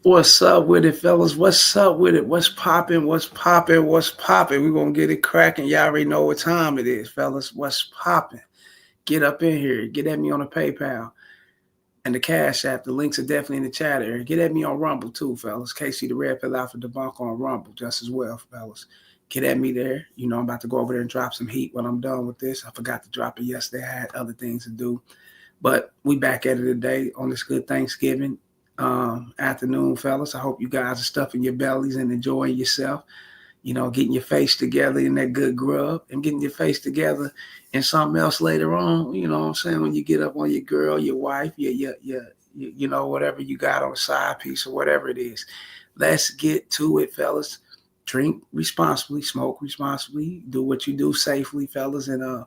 What's up with it, fellas? What's up with it? What's popping? What's popping? What's popping? We're gonna get it cracking. Y'all already know what time it is, fellas. What's popping? Get up in here. Get at me on the PayPal and the Cash App. The links are definitely in the chat area. Get at me on Rumble too, fellas. Casey the Red Pill Alpha Debunk on Rumble just as well, fellas. Get at me there. You know I'm about to go over there and drop some heat when I'm done with this. I forgot to drop it yesterday. I had other things to do. But we back at it today on this good Thanksgiving afternoon, fellas. I hope you guys are stuffing your bellies and enjoying yourself. You know, getting your face together in that good grub and getting your face together in something else later on. You know what I'm saying? When you get up on your girl, your wife, you know, whatever you got on a side piece or whatever it is. Let's get to it, fellas. Drink responsibly, smoke responsibly, do what you do safely, fellas, and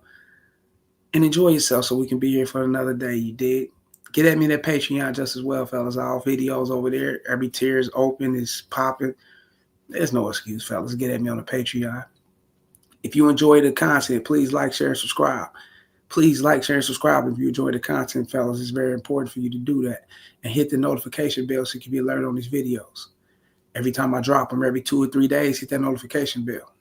enjoy yourself so we can be here for another day. You did. Get at me at Patreon just as well, fellas. All videos over there. Every tier is open, it's popping. There's no excuse, fellas. Get at me on the Patreon. If you enjoy the content, please like, share, and subscribe. Please like, share, and subscribe if you enjoy the content, fellas. It's very important for you to do that. And hit the notification bell so you can be alerted on these videos. Every time I drop them, every 2 or 3 days, hit that notification bell.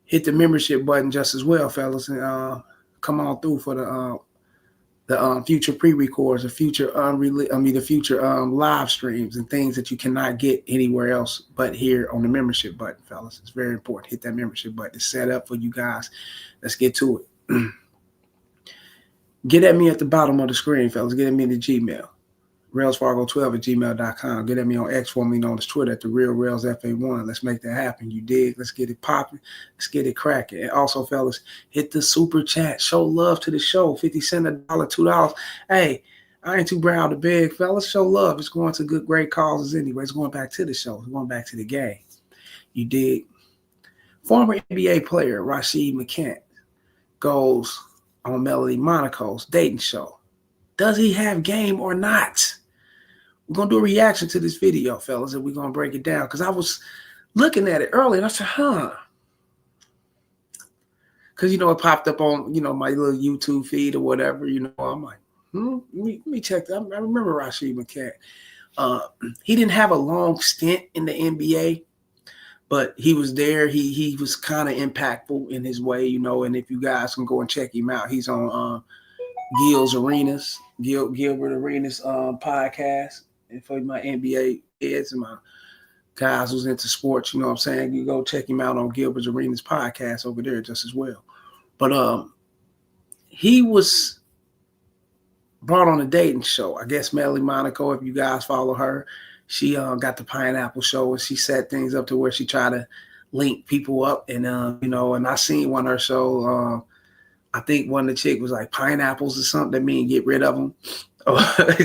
Hit the membership button just as well, fellas. And come on through for the future pre-records, the future live streams and things that you cannot get anywhere else but here on the membership button, fellas. It's very important. Hit that membership button. It's set up for you guys. Let's get to it. Get at me at the bottom of the screen, fellas. Get at me in the Gmail. RailsFargo12 at gmail.com. Get at me on X, formerly known as Twitter, at the Real Rails FA1. Let's make that happen. You dig? Let's get it popping. Let's get it cracking. And also, fellas, hit the super chat. Show love to the show. 50 cents, $1, $2. Hey, I ain't too brown to beg, fellas. Show love. It's going to good, great causes anyway. It's going back to the show. It's going back to the game. You dig? Former NBA player Rashad McCants goes on Melli Monaco's dating show. Does he have game or not? We're going to do a reaction to this video, fellas, and we're going to break it down. Because I was looking at it earlier, and I said, Because, it popped up on, my little YouTube feed or whatever. I'm like, let me check that. I remember Rashad McCants. He didn't have a long stint in the NBA, but he was there. He was kind of impactful in his way, and if you guys can go and check him out, he's on Gilbert Arenas podcast. And for my NBA heads and my guys who's into sports, you know what I'm saying? You go check him out on Gilbert Arenas podcast over there just as well. But he was brought on a dating show. I guess Melli Monaco, if you guys follow her, she got the Pineapple Show, and she set things up to where she tried to link people up. And, and I seen one of her show. I think one of the chick was like pineapples or something. That mean get rid of them.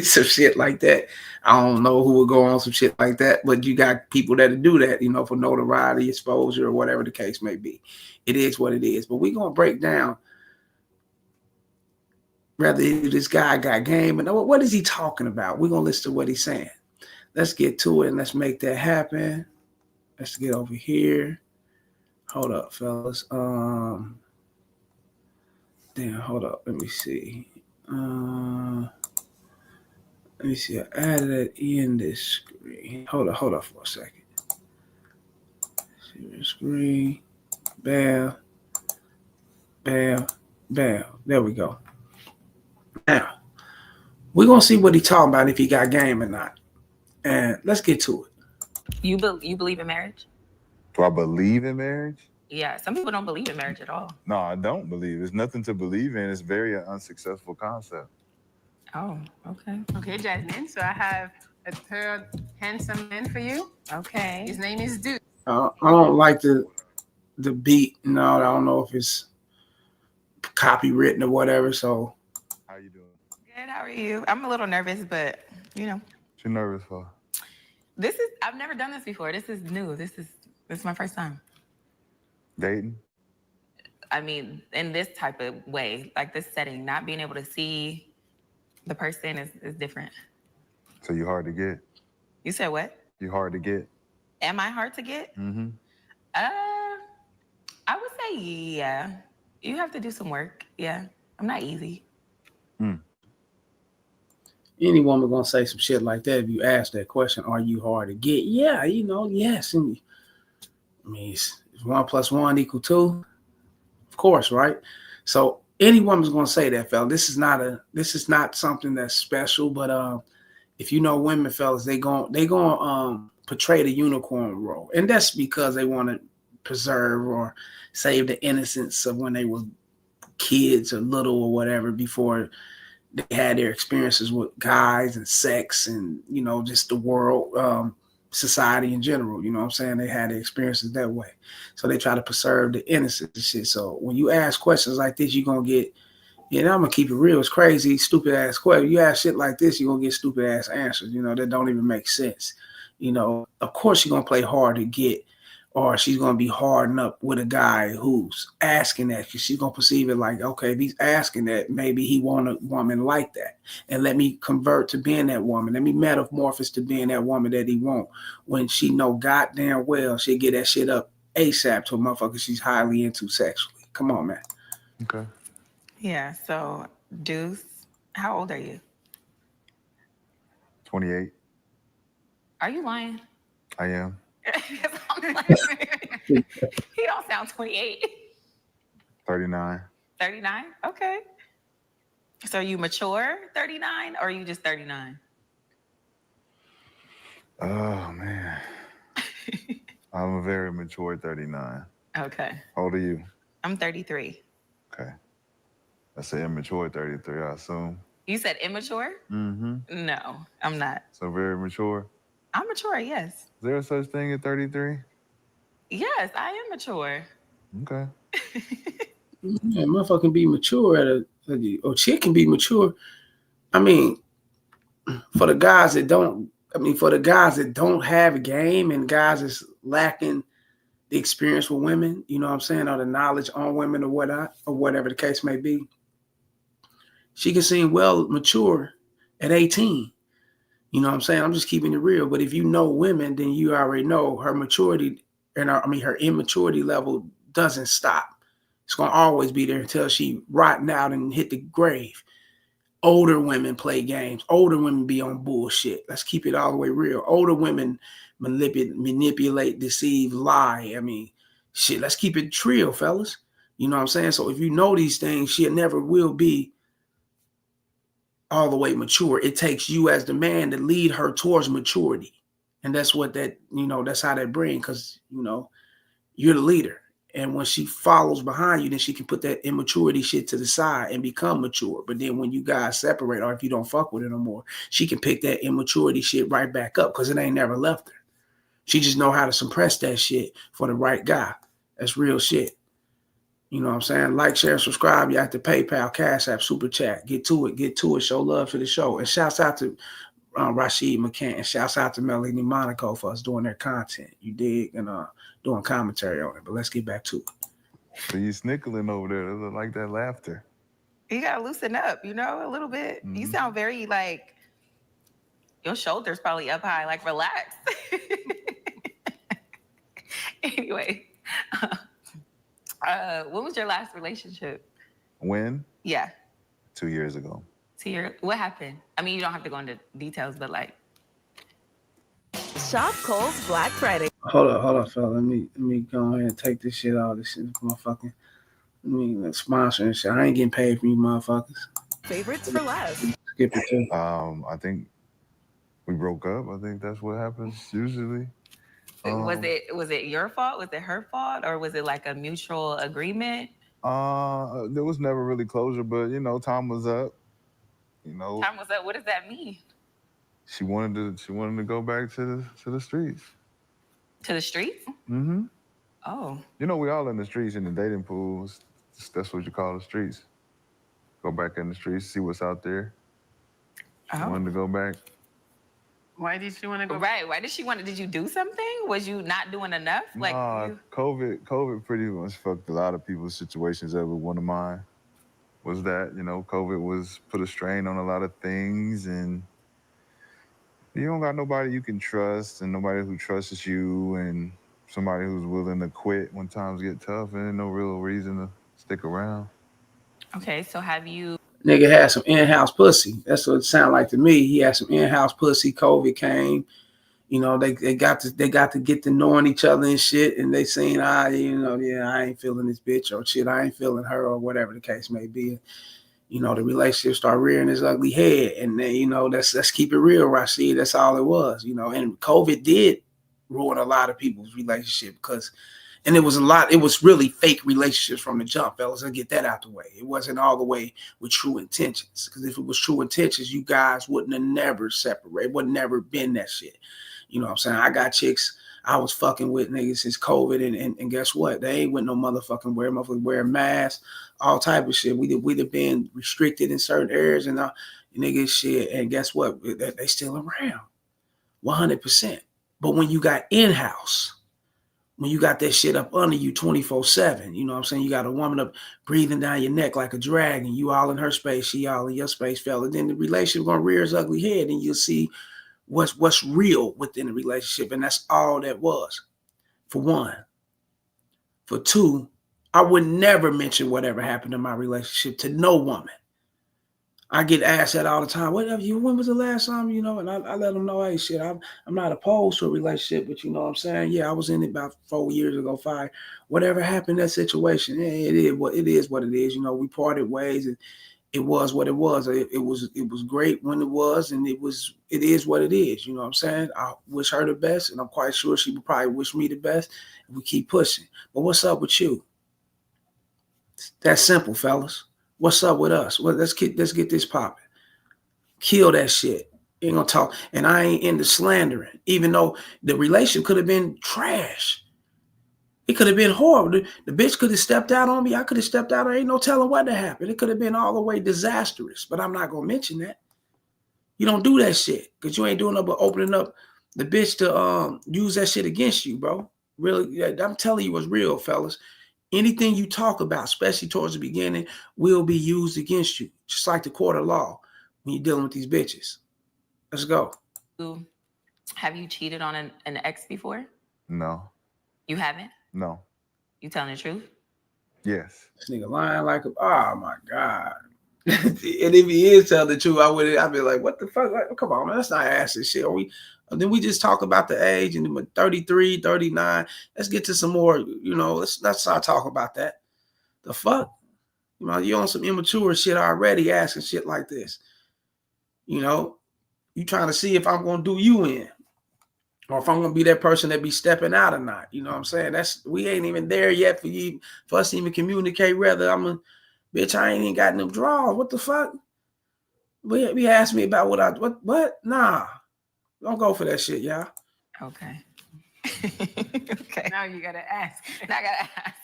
Some shit like that. I don't know who would go on some shit like that, but you got people that do that, for notoriety, exposure, or whatever the case may be. It is what it is. But we're going to break down whether this guy got game and what is he talking about. We're going to listen to what he's saying. Let's get to it and let's make that happen. Let's get over here. Hold up, fellas. Damn, hold up. Let me see. Let me see. I added it in this screen. Hold up for a second. Share screen. Bam. Bam. Bam. There we go. Now, we're going to see what he's talking about, if he got game or not. And let's get to it. You believe in marriage? Do I believe in marriage? Yeah, some people don't believe in marriage at all. No, I don't believe. There's nothing to believe in. It's very unsuccessful concept. Oh, okay. Okay, Jasmine. So I have a third handsome man for you. Okay. His name is Duke. I don't like the beat. No, I don't know if it's copywritten or whatever. So, how you doing? Good. How are you? I'm a little nervous, but What you nervous for? I've never done this before. This is new. This is my first time. Dating? I mean, in this type of way, like this setting, not being able to see the person is different. So you hard to get? You said what? You hard to get? Am I hard to get? Mm-hmm. I would say yeah. You have to do some work. Yeah. I'm not easy. Any woman gonna say some shit like that if you ask that question, are you hard to get? Yeah, yes. And I mean, is 1 + 1 = 2? Of course, right? So any woman's gonna say that, fella. This is not something that's special, but if you know women, fellas, they gonna portray the unicorn role, and that's because they want to preserve or save the innocence of when they were kids or little or whatever before they had their experiences with guys and sex and just the world, society in general. You know what I'm saying? They had their experiences that way, so they try to preserve the innocence and shit. So when you ask questions like this, you're gonna get, I'm gonna keep it real. It's crazy, stupid ass question. You ask shit like this, you're gonna get stupid ass answers, that don't even make sense. Of course she's gonna play hard to get, or she's gonna be hardened up with a guy who's asking that, because she's gonna perceive it like, okay, if he's asking that, maybe he want a woman like that. And let me convert to being that woman. Let me metamorphose to being that woman that he want. When she know goddamn well she'll get that shit up ASAP to a motherfucker she's highly into sexually. Come on, man. Okay. Yeah. So, Deuce, how old are you? 28. Are you lying? I am. I'm like, he don't sound 28. 39. 39? Okay. So are you mature 39 or are you just 39? Oh, man. I'm a very mature 39. Okay. How old are you? I'm 33. Okay. I say immature 33, I assume. You said immature? Mm-hmm. No, I'm not. So very mature. I'm mature, yes. Is there such thing as 33? Yes, I am mature. Okay. Yeah, motherfucker can be mature or chick can be mature. I mean, for the guys that don't, have a game, and guys that's lacking the experience with women, you know what I'm saying, or the knowledge on women or whatnot, or whatever the case may be, she can seem well mature at 18. You know what I'm saying? I'm just keeping it real. But if you know women, then you already know her maturity, and her immaturity level doesn't stop. It's gonna always be there until she rotten out and hit the grave. Older women play games. Older women be on bullshit. Let's keep it all the way real. Older women manipulate, deceive, lie. I mean, shit, let's keep it real, fellas. You know what I'm saying? So if you know these things, she never will be all the way mature. It takes you as the man to lead her towards maturity. And that's what that's how that brings, because, you're the leader. And when she follows behind you, then she can put that immaturity shit to the side and become mature. But then when you guys separate, or if you don't fuck with her no more, she can pick that immaturity shit right back up, because it ain't never left her. She just know how to suppress that shit for the right guy. That's real shit. You know what I'm saying? Like, share, subscribe. You have to PayPal, Cash App, Super Chat. Get to it. Show love to the show. And shouts out to Rashad McCants, and shouts out to Melli Monaco for us doing their content. You dig? And doing commentary on it. But let's get back to it. So you snickling over there. It look like that laughter. You gotta loosen up, a little bit. You sound very like your shoulders probably up high, like relax. Anyway, when was your last relationship? When? Yeah. 2 years ago. What happened? I mean, you don't have to go into details, but like. Shop Kohl's Black Friday. Hold up, fella. Let me go ahead and take this shit out. This shit, motherfucking. Sponsor and shit. I ain't getting paid from you, motherfuckers. Favorites for less. Skip it too. I think we broke up. I think that's what happens usually. Was it your fault? Was it her fault? Or was it like a mutual agreement? There was never really closure, but time was up. Time was up. What does that mean? She wanted to go back to the streets. To the streets? Mm-hmm. Oh. We all in the streets, in the dating pools. That's what you call the streets. Go back in the streets, see what's out there. She wanted to go back. Why did she want to go? Right. Why did she want to? Did you do something? Was you not doing enough? COVID pretty much fucked a lot of people's situations up. With one of mine was that, COVID was put a strain on a lot of things, and you don't got nobody you can trust, and nobody who trusts you, and somebody who's willing to quit when times get tough, and no real reason to stick around. Okay, so have you... Nigga had some in-house pussy. That's what it sounded like to me. He had some in-house pussy. COVID came. You know, they got to get to knowing each other and shit, and they seen, I ain't feeling this bitch or shit, I ain't feeling her or whatever the case may be. You know, the relationship start rearing its ugly head, and then, you know, let's keep it real, Rashid. That's all it was, you know. And COVID did ruin a lot of people's relationship because, and it was really fake relationships from the jump, fellas. I'll get that out the way. It wasn't all the way with true intentions, because if it was true intentions, you guys wouldn't have never separated, would never been that shit. You know what I'm saying? I got chicks I was fucking with niggas since COVID, and guess what? They ain't with no motherfucking wearing masks, all type of shit. We'd have been restricted in certain areas and niggas shit. And guess what? They still around, 100%. But when you got in-house, when you got that shit up under you 24/7, you know what I'm saying? You got a woman up breathing down your neck like a dragon. You all in her space, she all in your space, fella. Then the relationship gonna rear its ugly head, and you'll see what's real within the relationship. And that's all that was, for one. For two, I would never mention whatever happened in my relationship to no woman. I get asked that all the time. When was the last time, you know? And I let them know, hey, shit, I'm not opposed to a relationship, but you know what I'm saying? Yeah, I was in it about 4 years ago, 5. Whatever happened in that situation, it is what it is. You know, we parted ways, and it was what it was. It was great when it was, and it is what it is. You know what I'm saying? I wish her the best, and I'm quite sure she would probably wish me the best. And we keep pushing. But what's up with you? That's simple, fellas. What's up with us? Well, let's get this popping. Kill that shit. Ain't gonna talk. And I ain't into slandering, even though the relationship could have been trash. It could have been horrible. The bitch could have stepped out on me. I could have stepped out. There ain't no telling what to happen. It could have been all the way disastrous. But I'm not gonna mention that. You don't do that shit, because you ain't doing nothing but opening up the bitch to use that shit against you, bro. Really, I'm telling you, it's real, fellas. Anything you talk about, especially towards the beginning, will be used against you, just like the court of law when you're dealing with these bitches. Let's go. Have you cheated on an ex before? No. You haven't? No. You telling the truth? Yes. This nigga lying like oh my God. And if he is telling the truth, I'd be like, what the fuck? Like, come on, man, let's not ask this shit. Then we just talk about the age, and then 33, 39. Let's get to some more, you know, let's not talk about that. The fuck? You know, you on some immature shit already asking shit like this. You know, you trying to see if I'm gonna do you in, or if I'm gonna be that person that be stepping out or not. You know what I'm saying? We ain't even there yet for us to even communicate whether bitch, I ain't even got no draws. What the fuck? We asked me about what? Nah. Don't go for that shit, y'all. Okay. Okay. Now you gotta ask. Now I gotta ask.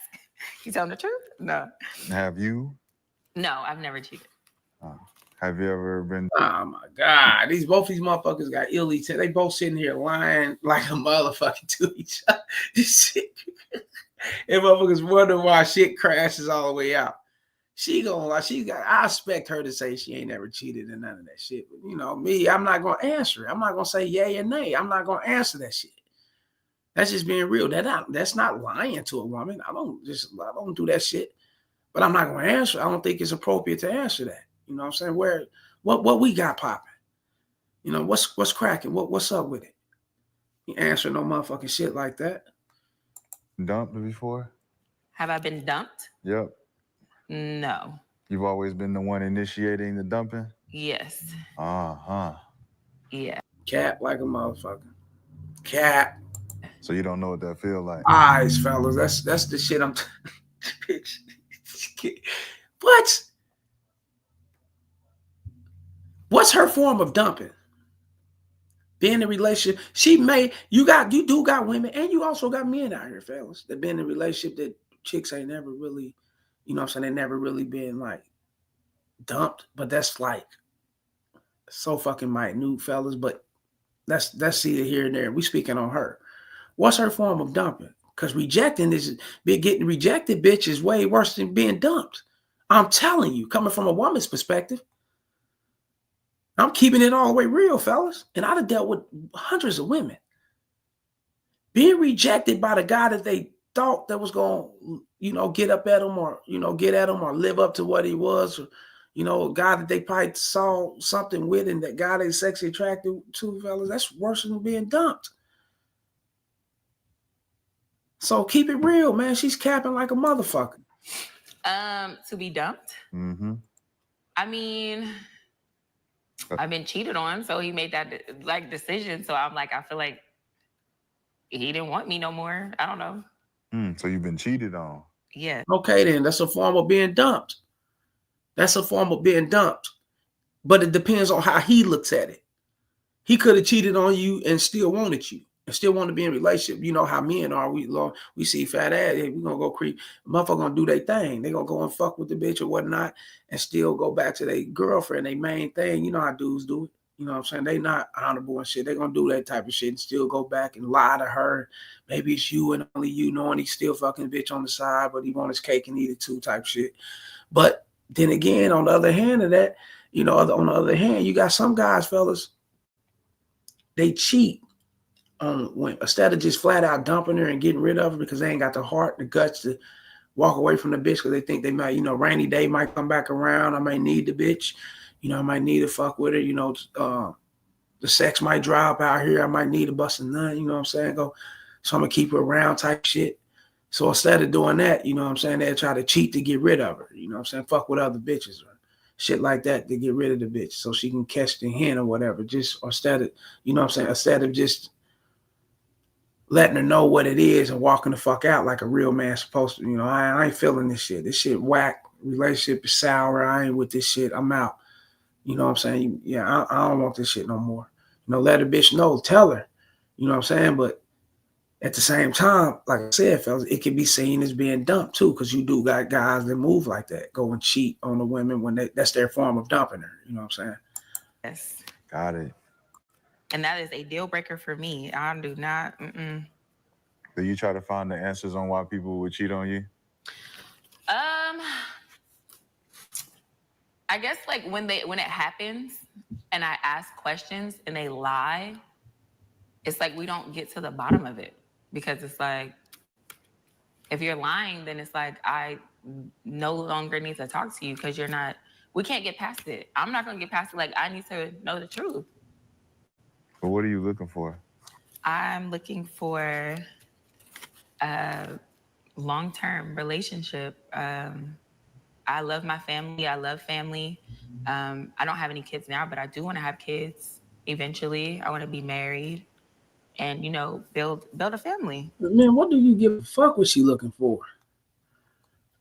You telling the truth? No. Have you? No, I've never cheated. Have you ever been? Oh my God. Both these motherfuckers got ill intent. They both sitting here lying like a motherfucker to each other. This shit. And motherfuckers wonder why shit crashes all the way out. She gonna lie. I expect her to say she ain't never cheated and none of that shit. But you know, me, I'm not gonna answer it. I'm not gonna say yay or nay. I'm not gonna answer that shit. That's just being real. That's not lying to a woman. I don't do that shit. But I'm not gonna answer. I don't think it's appropriate to answer that. You know what I'm saying? What we got popping? You know, what's cracking? What's up with it? You answer no motherfucking shit like that. Dumped before? Have I been dumped? Yep. No. You've always been the one initiating the dumping? Yes. Uh-huh. Yeah. Cap like a motherfucker. Cap. So you don't know what that feel like? Eyes, fellas. That's the shit I'm bitch. What? What's her form of dumping? Being in a relationship. You do got women, and you also got men out here, fellas, that been in a relationship that chicks ain't never really, you know what I'm saying, they never really been like dumped. But that's like so fucking minute, fellas. But that's either here and there. We speaking on her. What's her form of dumping? Because getting rejected, bitch, is way worse than being dumped. I'm telling you, coming from a woman's perspective. I'm keeping it all the way real, fellas. And I'd have dealt with hundreds of women. Being rejected by the guy that they thought that was going to, you know, get up at them, or, you know, get at them, or live up to what he was, or, You know, a guy that they probably saw something with and that guy they sexually attracted to, fellas, that's worse than being dumped. So keep it real, man. She's capping like a motherfucker. To be dumped. Mm-hmm. I mean, I've been cheated on, so he made that like decision. So I'm like, I feel like he didn't want me no more. I don't know. So you've been cheated on. Yeah. Okay, then that's a form of being dumped. That's a form of being dumped. But it depends on how he looks at it. He could have cheated on you and still wanted you and still want to be in a relationship. You know how men are. We see fat ass. Hey, we're going to go creep. Motherfucker going to do their thing. They going to go and fuck with the bitch or whatnot and still go back to their girlfriend, their main thing. You know how dudes do it. You know what I'm saying? They not honorable and shit. They going to do that type of shit and still go back and lie to her. Maybe it's you and only you, knowing he's still fucking bitch on the side, but he want his cake and eat it too type shit. But then again, on the other hand of that, you know, on the other hand, you got some guys, fellas, they cheat when instead of just flat out dumping her and getting rid of her because they ain't got the heart, the guts to walk away from the bitch because they think they might, you know, rainy day might come back around. I might need the bitch, you know, I might need to fuck with her, you know, the sex might dry up out here. I might need a bust a nut, you know what I'm saying? So I'm gonna keep her around type shit. So instead of doing that, you know what I'm saying, they try to cheat to get rid of her, you know what I'm saying? Fuck with other bitches or shit like that to get rid of the bitch so she can catch the hen or whatever. Just instead of, you know what I'm saying, instead of just letting her know what it is and walking the fuck out like a real man supposed to. You know, I ain't feeling this shit. This shit whack. Relationship is sour. I ain't with this shit. I'm out. You know what I'm saying? Yeah, I don't want this shit no more. You know, let a bitch know. Tell her. You know what I'm saying? But at the same time, like I said, fellas, it can be seen as being dumped too, because you do got guys that move like that, go and cheat on the women when that's their form of dumping her. You know what I'm saying? Yes. Got it. And that is a deal breaker for me. I do not. Do you try to find the answers on why people would cheat on you? I guess like when it happens and I ask questions and they lie, it's like we don't get to the bottom of it because it's like if you're lying, then it's like I no longer need to talk to you because you're not. We can't get past it. I'm not gonna get past it. Like I need to know the truth. But what are you looking for? I'm looking for a long-term relationship. I love my family. I love family. I don't have any kids now, but I do want to have kids eventually. I want to be married and, you know, build a family. Man, what do you give a fuck what she looking for?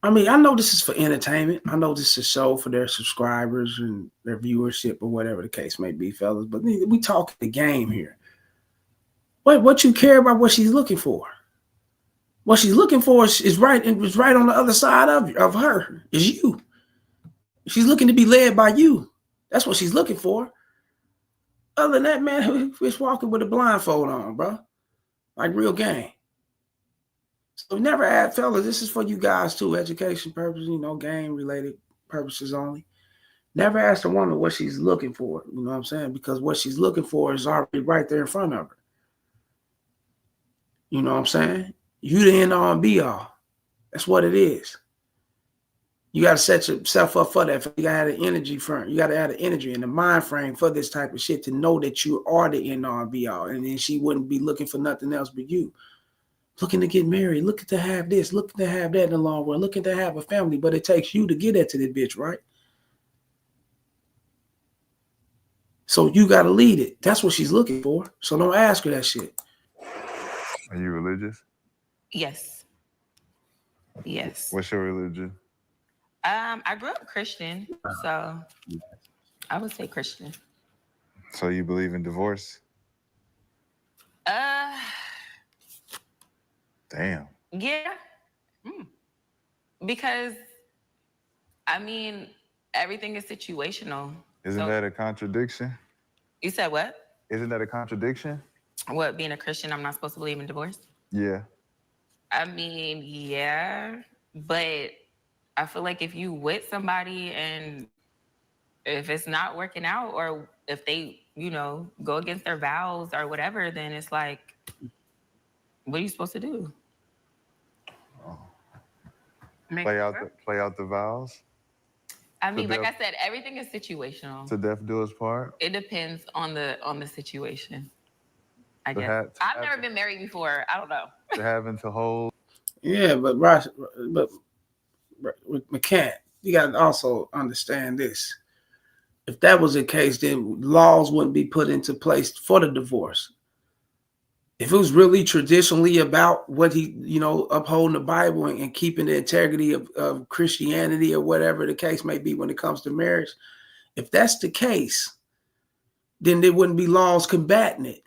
I mean, I know this is for entertainment. I know this is a show for their subscribers and their viewership or whatever the case may be, fellas. But we talk the game here. What you care about what she's looking for? What she's looking for is right, and it's right on the other side of her, is you. She's looking to be led by you. That's what she's looking for. Other than that, man, we're walking with a blindfold on, bro. Like real game. So never add, fellas, this is for you guys too, education purposes, you know, game-related purposes only. Never ask the woman what she's looking for, you know what I'm saying? Because what she's looking for is already right there in front of her. You know what I'm saying? You the end all and be all. That's what it is. You got to set yourself up for that. You got to have the energy frame. You got to have the energy and the mind frame for this type of shit to know that you are the end all and be all. And then she wouldn't be looking for nothing else but you. Looking to get married, looking to have this, looking to have that in the long run, looking to have a family, but it takes you to get that to the bitch, right? So you got to lead it. That's what she's looking for. So don't ask her that shit. Are you religious? Yes. Yes. What's your religion? I grew up Christian, so I would say Christian. So you believe in divorce? Damn. Yeah. Because, I mean, everything is situational. Isn't that a contradiction? You said what? Isn't that a contradiction? What, being a Christian, I'm not supposed to believe in divorce? Yeah. I mean, yeah, but I feel like if you with somebody and if it's not working out or if they, you know, go against their vows or whatever, then it's like, what are you supposed to do? Play out the vows? I mean, like I said, everything is situational. To death do us part. It depends on the situation. I guess I've never been married before. I don't know. To having to hold. Yeah, but with McCants, you got to also understand this. If that was the case, then laws wouldn't be put into place for the divorce. If it was really traditionally about what he, upholding the Bible and keeping the integrity of Christianity or whatever the case may be when it comes to marriage, if that's the case, then there wouldn't be laws combating it,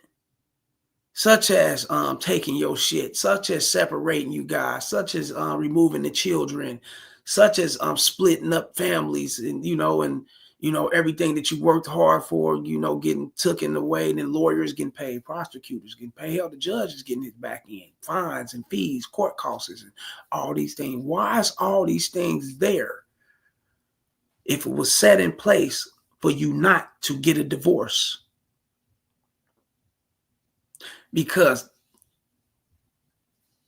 such as taking your shit, such as separating you guys, such as removing the children, such as splitting up families, and everything that you worked hard for, getting taken away, and then lawyers getting paid, prosecutors getting paid, hell, the judge is getting it back in, fines and fees, court costs, and all these things. Why is all these things there if it was set in place for you not to get a divorce? Because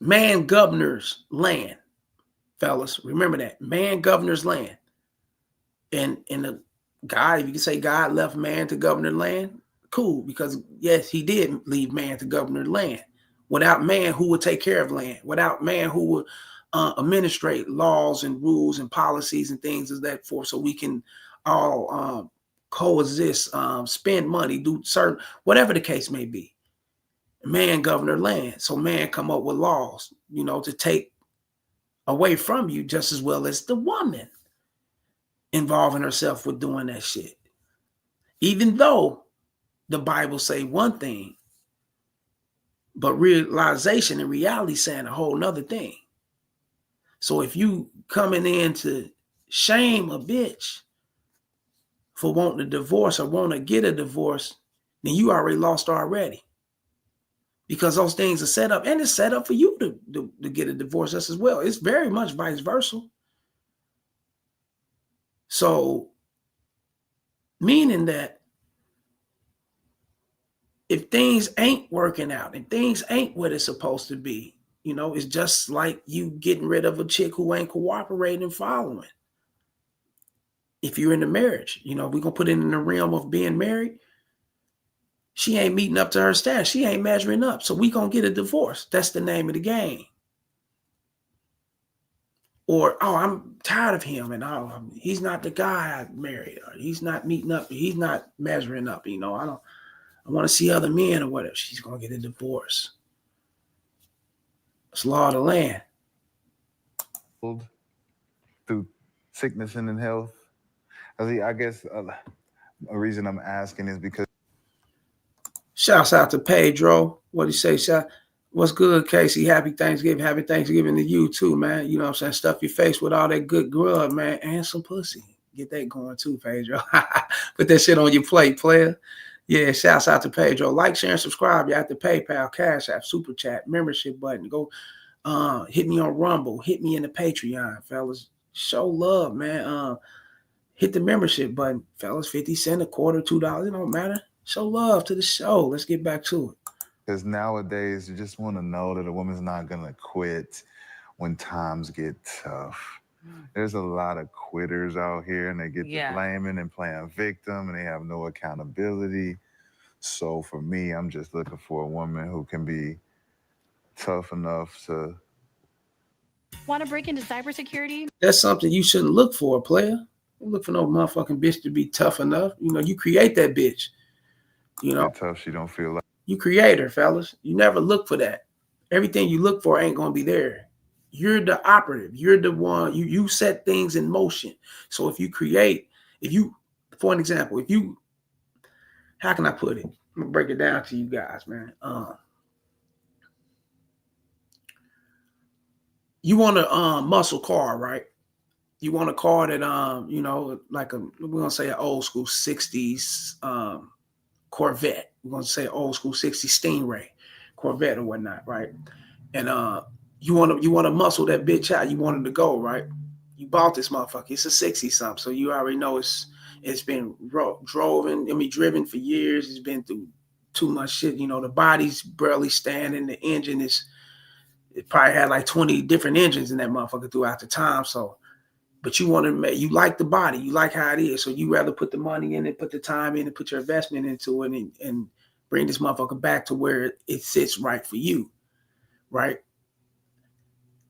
man governors land, fellas. Remember that. Man governors land. And the God, if you can say God left man to govern the land, cool. Because yes, he did leave man to govern the land. Without man, who would take care of land? Without man, who would administrate laws and rules and policies and things of that forth, so we can all coexist, spend money, do certain, whatever the case may be. Man govern land. So man come up with laws, to take away from you just as well as the woman involving herself with doing that shit. Even though the Bible say one thing, but realization and reality saying a whole nother thing. So if you coming in to shame a bitch for wanting a divorce or want to get a divorce, then you already lost already. Because those things are set up, and it's set up for you to get a divorce as well. It's very much vice versa. So, meaning that if things ain't working out and things ain't what it's supposed to be, it's just like you getting rid of a chick who ain't cooperating and following. If you're in a marriage, we're going to put it in the realm of being married. She ain't meeting up to her status. She ain't measuring up. So we going to get a divorce. That's the name of the game. Or, I'm tired of him, and he's not the guy I married, or he's not meeting up, he's not measuring up. I want to see other men or whatever. She's going to get a divorce. It's law of the land. Through sickness and in health. I guess a reason I'm asking is because. Shouts out to Pedro. What do you say, Shot? What's good, Casey? Happy Thanksgiving. Happy Thanksgiving to you too, man. You know what I'm saying? Stuff your face with all that good grub, man, and some pussy. Get that going too, Pedro. Put that shit on your plate, player. Yeah, shouts out to Pedro. Like, share, and subscribe. You have to PayPal, Cash App, Super Chat, membership button. Go hit me on Rumble. Hit me in the Patreon, fellas. Show love, man. Hit the membership button, fellas. 50 cents, a quarter, $2. It don't matter. Show love to the show. Let's get back to it. Because nowadays, you just want to know that a woman's not going to quit when times get tough. There's a lot of quitters out here, and they get to blaming and playing victim, and they have no accountability. So for me, I'm just looking for a woman who can be tough enough to. Want to break into cybersecurity? That's something you shouldn't look for, player. Don't look for no motherfucking bitch to be tough enough. You create that bitch. Tough, she don't feel like. You create her, fellas. You never look for that. Everything you look for ain't gonna be there. You're the operative. You're the one. You set things in motion. So if you create, for an example, how can I put it? I'm gonna break it down to you guys, man. You want a muscle car, right? You want a car that like we're gonna say an old school 60s Corvette. We're gonna say old school 60s Stingray Corvette or whatnot, right? And you want to muscle that bitch out. You want it to go, right? You bought this motherfucker. It's a 60 something, so you already know it's been driven for years. It's been through too much shit. The body's barely standing. The engine it probably had like 20 different engines in that motherfucker throughout the time. So, but you want to make, you like the body, you like how it is, so you rather put the money in it, put the time in it, put your investment into it, and bring this motherfucker back to where it sits right for you, right?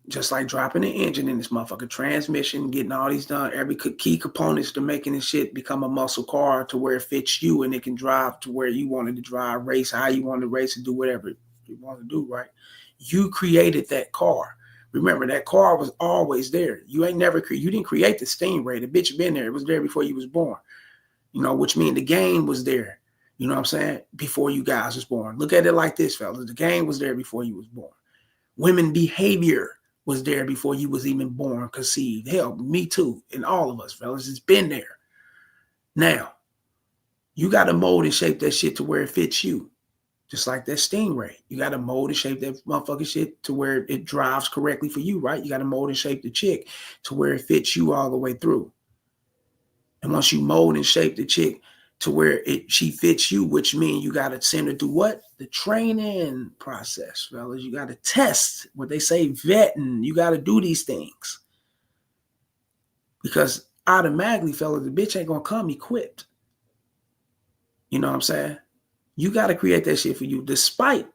Just like dropping the engine in this motherfucker, transmission, getting all these done, every key components to making this shit become a muscle car to where it fits you and it can drive to where you wanted to drive, race how you want to race, and do whatever you want to do, right? You created that car. Remember, that car was always there. You didn't create the Stingray. The bitch been there. It was there before you was born. You know, which means the game was there. You know what I'm saying? Before you guys was born. Look at it like this, fellas. The game was there before you was born. Women behavior was there before you was even born, conceived. Hell, me too. And all of us, fellas. It's been there. Now, you got to mold and shape that shit to where it fits you. Just like that Stingray. You got to mold and shape that motherfucking shit to where it drives correctly for you, right? You got to mold and shape the chick to where it fits you all the way through. And once you mold and shape the chick to where she fits you, which means you got to send her through what? The training process, fellas. You got to test, what they say, vetting. You got to do these things. Because automatically, fellas, the bitch ain't going to come equipped. You know what I'm saying? You got to create that shit for you, despite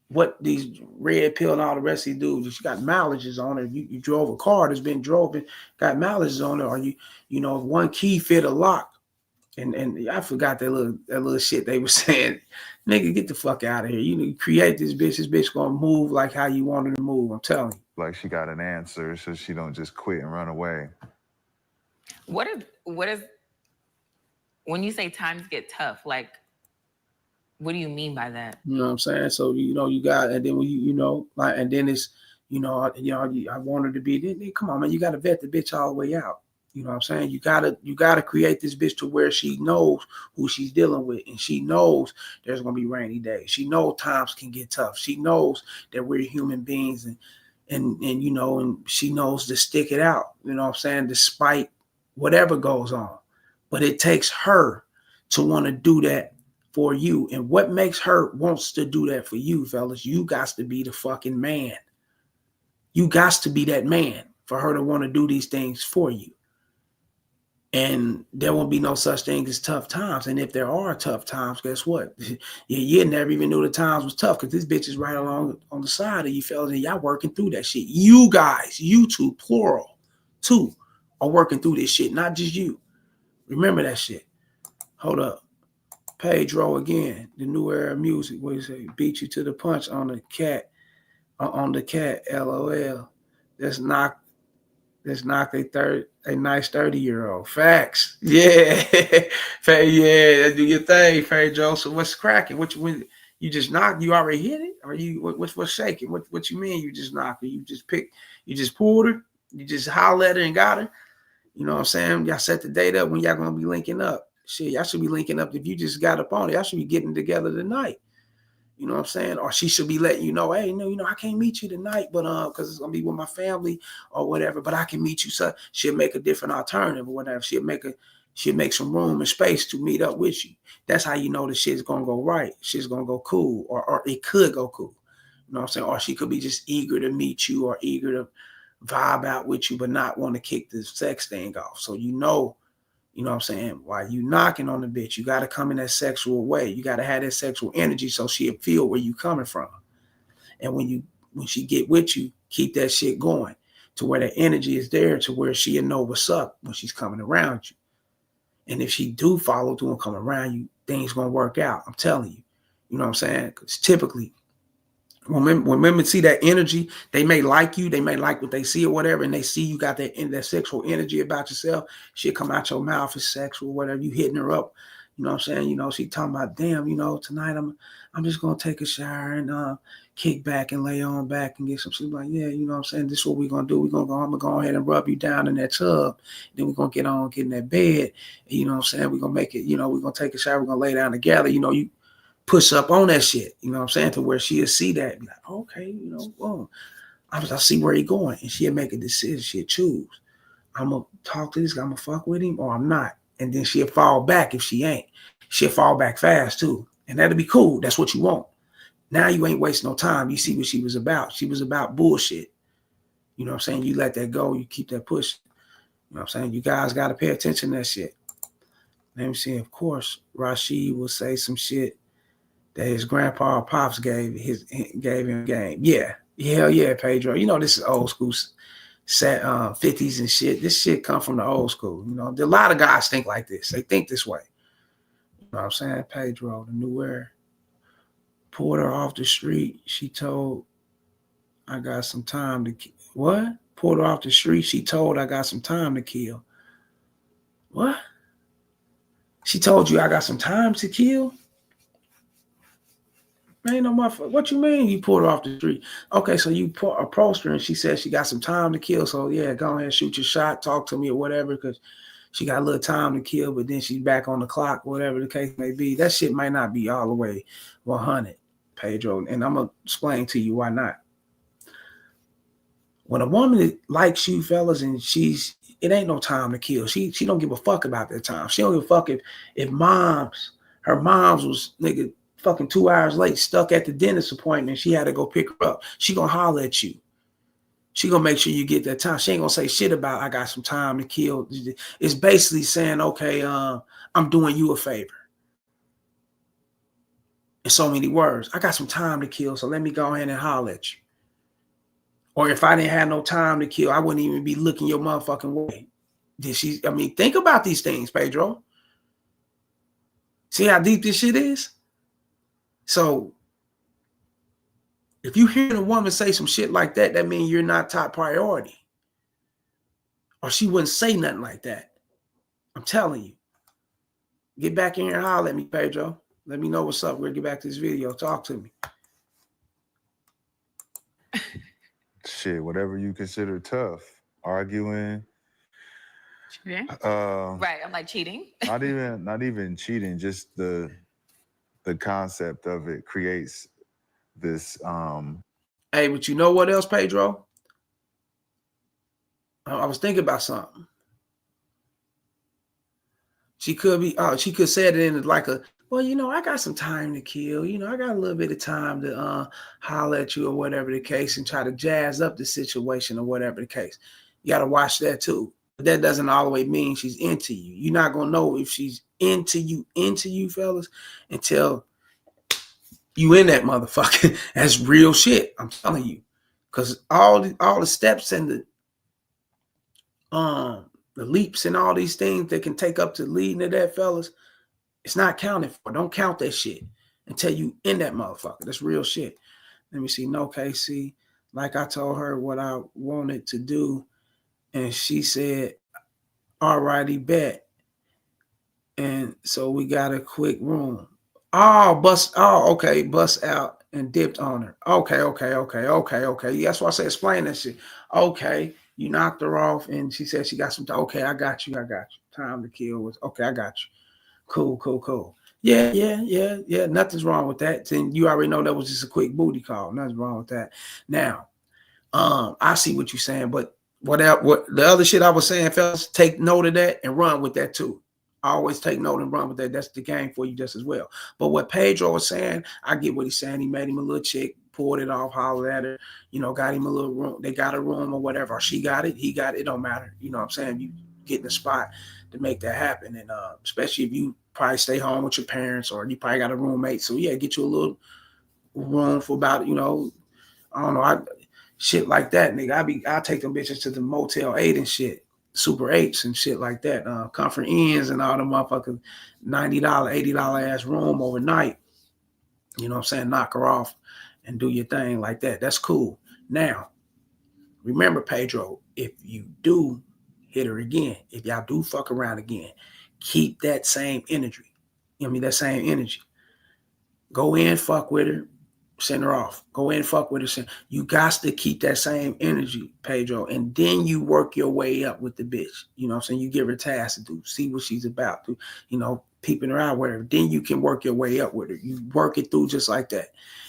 what these red pill and all the rest of these dudes. You got mileages on it. You drove a car that's been driven, got mileages on it, or you know, if one key fit a lock. And I forgot that little shit they were saying. Nigga, get the fuck out of here. You create this bitch. This bitch gonna move like how you want her to move. I'm telling you. Like she got an answer, so she don't just quit and run away. What is when you say times get tough? Like, what do you mean by that? You know what I'm saying? So you got, and then when and then it's I want her to be. Come on, man, you got to vet the bitch all the way out. You know what I'm saying? You gotta create this bitch to where she knows who she's dealing with, and she knows there's gonna be rainy days. She knows times can get tough. She knows that we're human beings, and she knows to stick it out. You know what I'm saying? Despite whatever goes on, but it takes her to want to do that for you. And what makes her wants to do that for you, fellas? You got to be the fucking man. You got to be that man for her to want to do these things for you. And there won't be no such thing as tough times. And if there are tough times, guess what? You never even knew the times was tough, because this bitch is right along on the side of you fellas, and y'all working through that shit. You guys, you two, plural, two, are working through this shit, not just you. Remember that shit. Hold up. Pedro again, the new era of music. What do you say? Beat you to the punch on the cat. LOL. Let's knock a nice 30-year-old. Facts. Yeah. Yeah, do your thing, Pedro. So what's cracking? When you just knocked, you already hit it? Or what's shaking? What you mean you just knocked her? You just pulled her? You just hollered at her and got her? You know what I'm saying? Y'all set the date up when y'all gonna be linking up. Shit, y'all should be linking up. If you just got up on it, y'all should be getting together tonight. You know what I'm saying? Or she should be letting you know, hey, no, I can't meet you tonight, but because it's gonna be with my family or whatever. But I can meet you. So she'll make a different alternative or whatever. She'll make some room and space to meet up with you. That's how you know the shit's gonna go right. Shit's gonna go cool, or it could go cool. You know what I'm saying? Or she could be just eager to meet you or eager to vibe out with you, but not want to kick the sex thing off. So you know what I'm saying? While you knocking on the bitch, you got to come in that sexual way. You got to have that sexual energy so she'll feel where you coming from. And when she get with you, keep that shit going to where the energy is there, to where she'll know what's up when she's coming around you. And if she do follow through and come around you, things going to work out. I'm telling you. You know what I'm saying? Because typically, when women see that energy, they may like you, they may like what they see or whatever, and they see you got that sexual energy about yourself. She'll come out your mouth as sexual, whatever, you hitting her up. You know what I'm saying? She talking about, damn, tonight I'm just gonna take a shower and kick back and lay on back and get some sleep. Like, yeah, you know what I'm saying? This is what we're gonna do. I'm gonna go ahead and rub you down in that tub. Then we're gonna get in that bed. And, you know what I'm saying? We're gonna make it, we're gonna take a shower, we're gonna lay down together. You push up on that shit, you know what I'm saying, to where she'll see that and be like, okay, boom. I see where he's going, and she'll make a decision. She'll choose. I'm gonna talk to this guy, I'm gonna fuck with him, or I'm not. And then she'll fall back if she ain't. She'll fall back fast too. And that'll be cool. That's what you want. Now you ain't wasting no time. You see what she was about. She was about bullshit. You know what I'm saying? You let that go, you keep that pushing. know what I'm saying? You guys got to pay attention to that shit. Let me see. Of course, Rashid will say some shit that his grandpa or pops gave him game. Yeah. Hell yeah, Pedro. You know, this is old school 50s and shit. This shit come from the old school. You know, a lot of guys think like this. They think this way. You know what I'm saying? Pedro, the new era. Pulled her off the street. She told, I got some time to kill. What? Pulled her off the street. She told, I got some time to kill. What? She told you I got some time to kill? Man, no motherfucker. What you mean you pulled her off the street? Okay, so you approached her and she said she got some time to kill. So yeah, go ahead, shoot your shot, talk to me or whatever, because she got a little time to kill, but then she's back on the clock, whatever the case may be. That shit might not be all the way 100, Pedro. And I'm going to explain to you why not. When a woman likes you, fellas, and it ain't no time to kill. She don't give a fuck about that time. She don't give a fuck if her mom's was nigga fucking 2 hours late, stuck at the dentist appointment. She had to go pick her up. She gonna holler at you. She gonna make sure you get that time. She ain't gonna say shit about I got some time to kill. It's basically saying, okay, I'm doing you a favor. In so many words, I got some time to kill, so let me go ahead and holler at you. Or if I didn't have no time to kill, I wouldn't even be looking your motherfucking way. Think about these things, Pedro. See how deep this shit is? So if you hear a woman say some shit like that, that means you're not top priority. Or she wouldn't say nothing like that. I'm telling you. Get back in here and holler at me, Pedro. Let me know what's up. We'll get back to this video. Talk to me. Shit, whatever you consider tough. Arguing. Cheating? Right. I'm like cheating. not even cheating, just the concept of it creates this Hey, but you know what else, Pedro? I was thinking about something. She could say it in like well, you know, I got some time to kill. You know, I got a little bit of time to holler at you or whatever the case and try to jazz up the situation or whatever the case. You got to watch that too. But that doesn't always mean she's into you. You're not going to know if she's into you, fellas, until you in that motherfucker. That's real shit. I'm telling you. Because all the steps and the leaps and all these things that can take up to leading to that, fellas, it's not counted for. Don't count that shit until you in that motherfucker. That's real shit. Let me see. No, KC. Like I told her what I wanted to do, and she said, all righty, bet. And so we got a quick room. Bust out and dipped on her. Okay. That's why I say explain that shit. Okay, you knocked her off, and she said she got some. Okay, I got you. Time to kill was okay. I got you. Cool. Yeah. Nothing's wrong with that. Then you already know that was just a quick booty call. Nothing's wrong with that. Now, I see what you're saying, but what the other shit I was saying, fellas, take note of that and run with that too. I always take note and run with that. That's the game for you just as well. But what Pedro was saying, I get what he's saying. He made him a little chick, pulled it off, hollered at her, you know, got him a little room. They got a room or whatever. Or she got it, he got it. It don't matter. You know what I'm saying? You get in the spot to make that happen. And especially if you probably stay home with your parents or you probably got a roommate. So yeah, get you a little room for about, you know, I don't know, shit like that, nigga. I'll take them bitches to the Motel 8 and shit. Super 8s and shit like that. Comfort Inns and all the motherfucking $90, $80 ass room overnight. You know what I'm saying? Knock her off and do your thing like that. That's cool. Now, remember, Pedro, if you do hit her again, if y'all do fuck around again, keep that same energy. You know what I mean? That same energy. Go in, fuck with her, send her off. Go in, fuck with her. You got to keep that same energy, Pedro, and then you work your way up with the bitch. You know what I'm saying? You give her tasks to do, see what she's about to, you know, peeping her out, whatever. Then you can work your way up with her. You work it through just like that.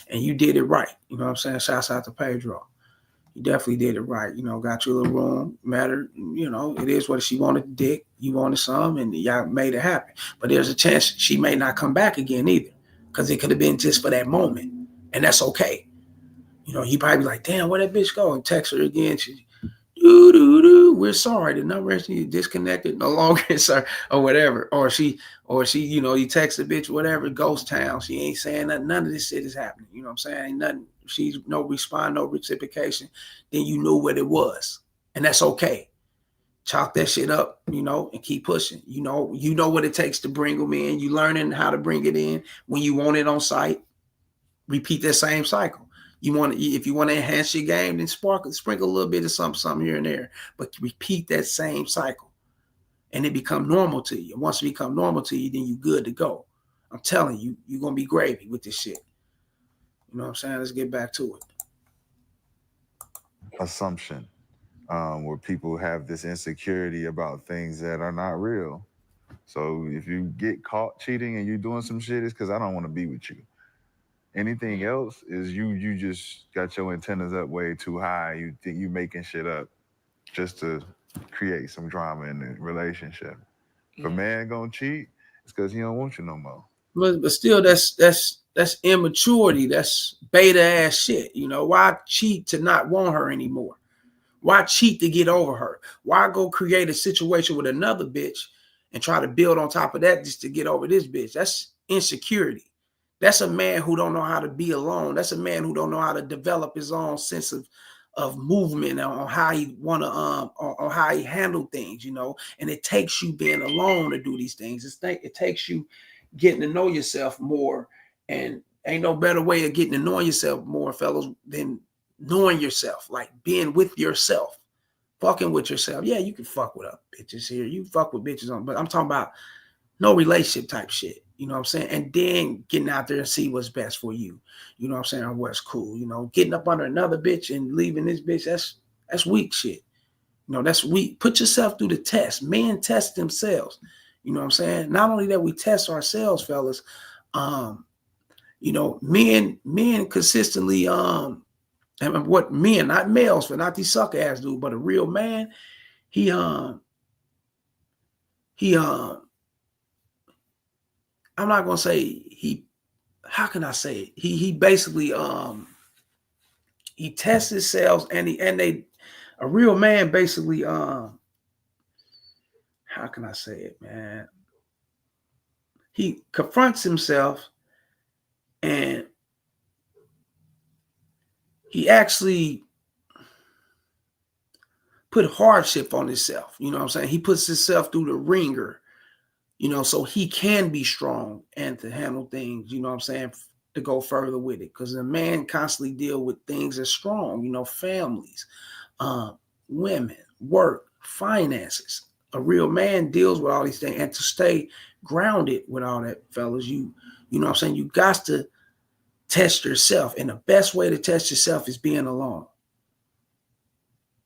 And you did it right. You know what I'm saying? Shouts out to Pedro. You definitely did it right. You know, got you a little room, matter. You know, it is what she wanted, dick. You wanted some, and y'all made it happen. But there's a chance she may not come back again either, because it could have been just for that moment. And that's okay. You know, he probably be like, damn, where that bitch go? And text her again. You We're sorry. The number is disconnected, no longer, sir, or whatever. Or she, you know, you text a bitch, whatever, ghost town. She ain't saying nothing. None of this shit is happening. You know what I'm saying? Ain't nothing. She's no respond, no reciprocation. Then you knew what it was. And that's okay. Chalk that shit up, you know, and keep pushing. You know what it takes to bring them in. You learning how to bring it in when you want it on site. Repeat that same cycle. If you want to enhance your game, then sprinkle a little bit of something here and there, but repeat that same cycle, and it become normal to you. And once it become normal to you, then you good to go. I'm telling you, you're gonna be gravy with this shit. You know what I'm saying? Let's get back to it. Assumption, where people have this insecurity about things that are not real. So if you get caught cheating and you're doing some shit, it's because I don't want to be with you. Anything else is you just got your antennas up way too high. You think you making shit up just to create some drama in the relationship. If a man gonna cheat, it's because he don't want you no more. But still, that's immaturity. That's beta ass shit. You know, why cheat to not want her anymore? Why cheat to get over her? Why go create a situation with another bitch and try to build on top of that just to get over this bitch? That's insecurity. That's a man who don't know how to be alone. That's a man who don't know how to develop his own sense of movement on how he want to on how he handle things, you know. And it takes you being alone to do these things. It takes you getting to know yourself more, and ain't no better way of getting to know yourself more, fellas, than knowing yourself, like being with yourself, fucking with yourself. Yeah, you can fuck with other bitches here. You fuck with bitches on, but I'm talking about no relationship type shit. You know what I'm saying? And then getting out there and see what's best for you. You know what I'm saying? Or what's cool. You know, getting up under another bitch and leaving this bitch, that's weak shit. You know, that's weak. Put yourself through the test. Men test themselves. You know what I'm saying? Not only that we test ourselves, fellas, you know, men consistently, and what men, not males, but not these sucker ass dudes, but a real man, he I'm not gonna say how can I say it? He basically he tests himself, and a real man basically how can I say it, man? He confronts himself, and he actually put hardship on himself. You know what I'm saying? He puts himself through the ringer, you know, so he can be strong and to handle things, you know what I'm saying, to go further with it. Because a man constantly deal with things that's strong, you know, families, women, work, finances. A real man deals with all these things, and to stay grounded with all that, fellas, you know what I'm saying, you got to test yourself. And the best way to test yourself is being alone.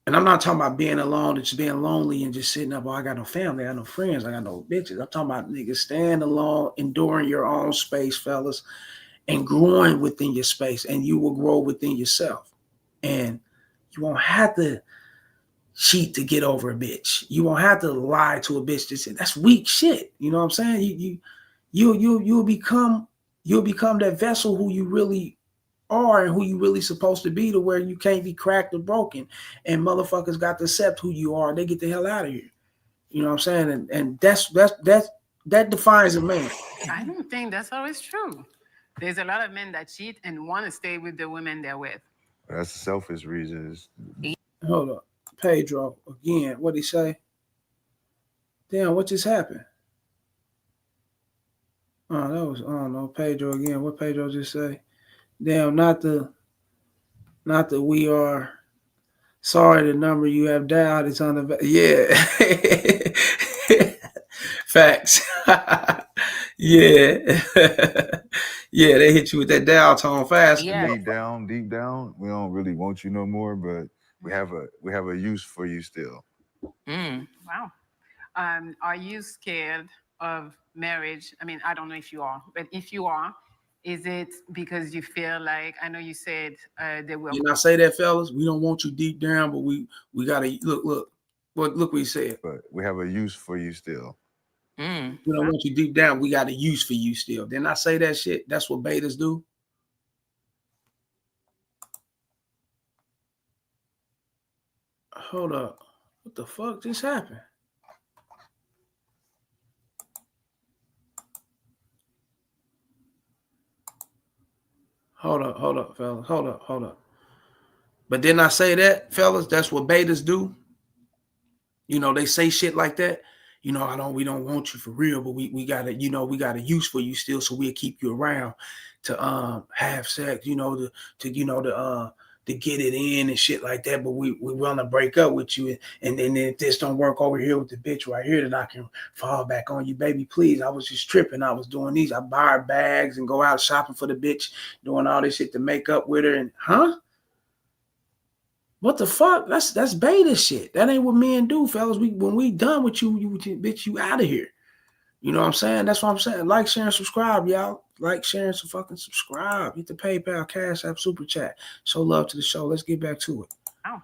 And I'm not talking about being alone, it's being lonely and just sitting up, I got no family, I got no friends, I got no bitches. I'm talking about niggas staying alone, enduring your own space, fellas, and growing within your space, and you will grow within yourself. And you won't have to cheat to get over a bitch. You won't have to lie to a bitch. That's weak shit. You know what I'm saying? You'll become that vessel who you really are and who you really supposed to be, to where you can't be cracked or broken, and motherfuckers got to accept who you are. They get the hell out of here. You know what I'm saying? And that defines a man. I don't think that's always true. There's a lot of men that cheat and want to stay with the women they're with. That's selfish reasons. Hold up. Pedro, again, what'd he say? Damn, what just happened? Oh, that was, I don't know, Pedro again. What Pedro just say? Damn, not the we are sorry, the number you have dialed is on the, yeah. Facts. Yeah. Yeah, they hit you with that dial tone fast. Yeah. Deep down, we don't really want you no more, but we have a use for you still. Wow. Are you scared of marriage? I mean, I don't know if you are, but if you are, is it because you feel like, I know you said they will. You know, I say that, fellas, we don't want you deep down, but we gotta look what he said. But we have a use for you still. We don't want you deep down. We got a use for you still. Didn't I say that shit? That's what betas do. Hold up. What the fuck just happened? Hold up, fellas. Hold up. But didn't I say that, fellas? That's what betas do. You know, they say shit like that. You know, we don't want you for real, but we gotta, we got a use for you still, so we'll keep you around to have sex, to get it in and shit like that. But we want to break up with you, and then if this don't work over here with the bitch right here, then I can fall back on you, baby. Please, I was just tripping. I was doing these. I buy her bags and go out shopping for the bitch, doing all this shit to make up with her, and What the fuck? That's beta shit. That ain't what men do, fellas. When we done with you, bitch, you out of here. You know what I'm saying? That's what I'm saying. Like, share, and subscribe, y'all. Like, share, and fucking subscribe. Hit the PayPal, Cash App, Super Chat. Show love to the show. Let's get back to it. Oh.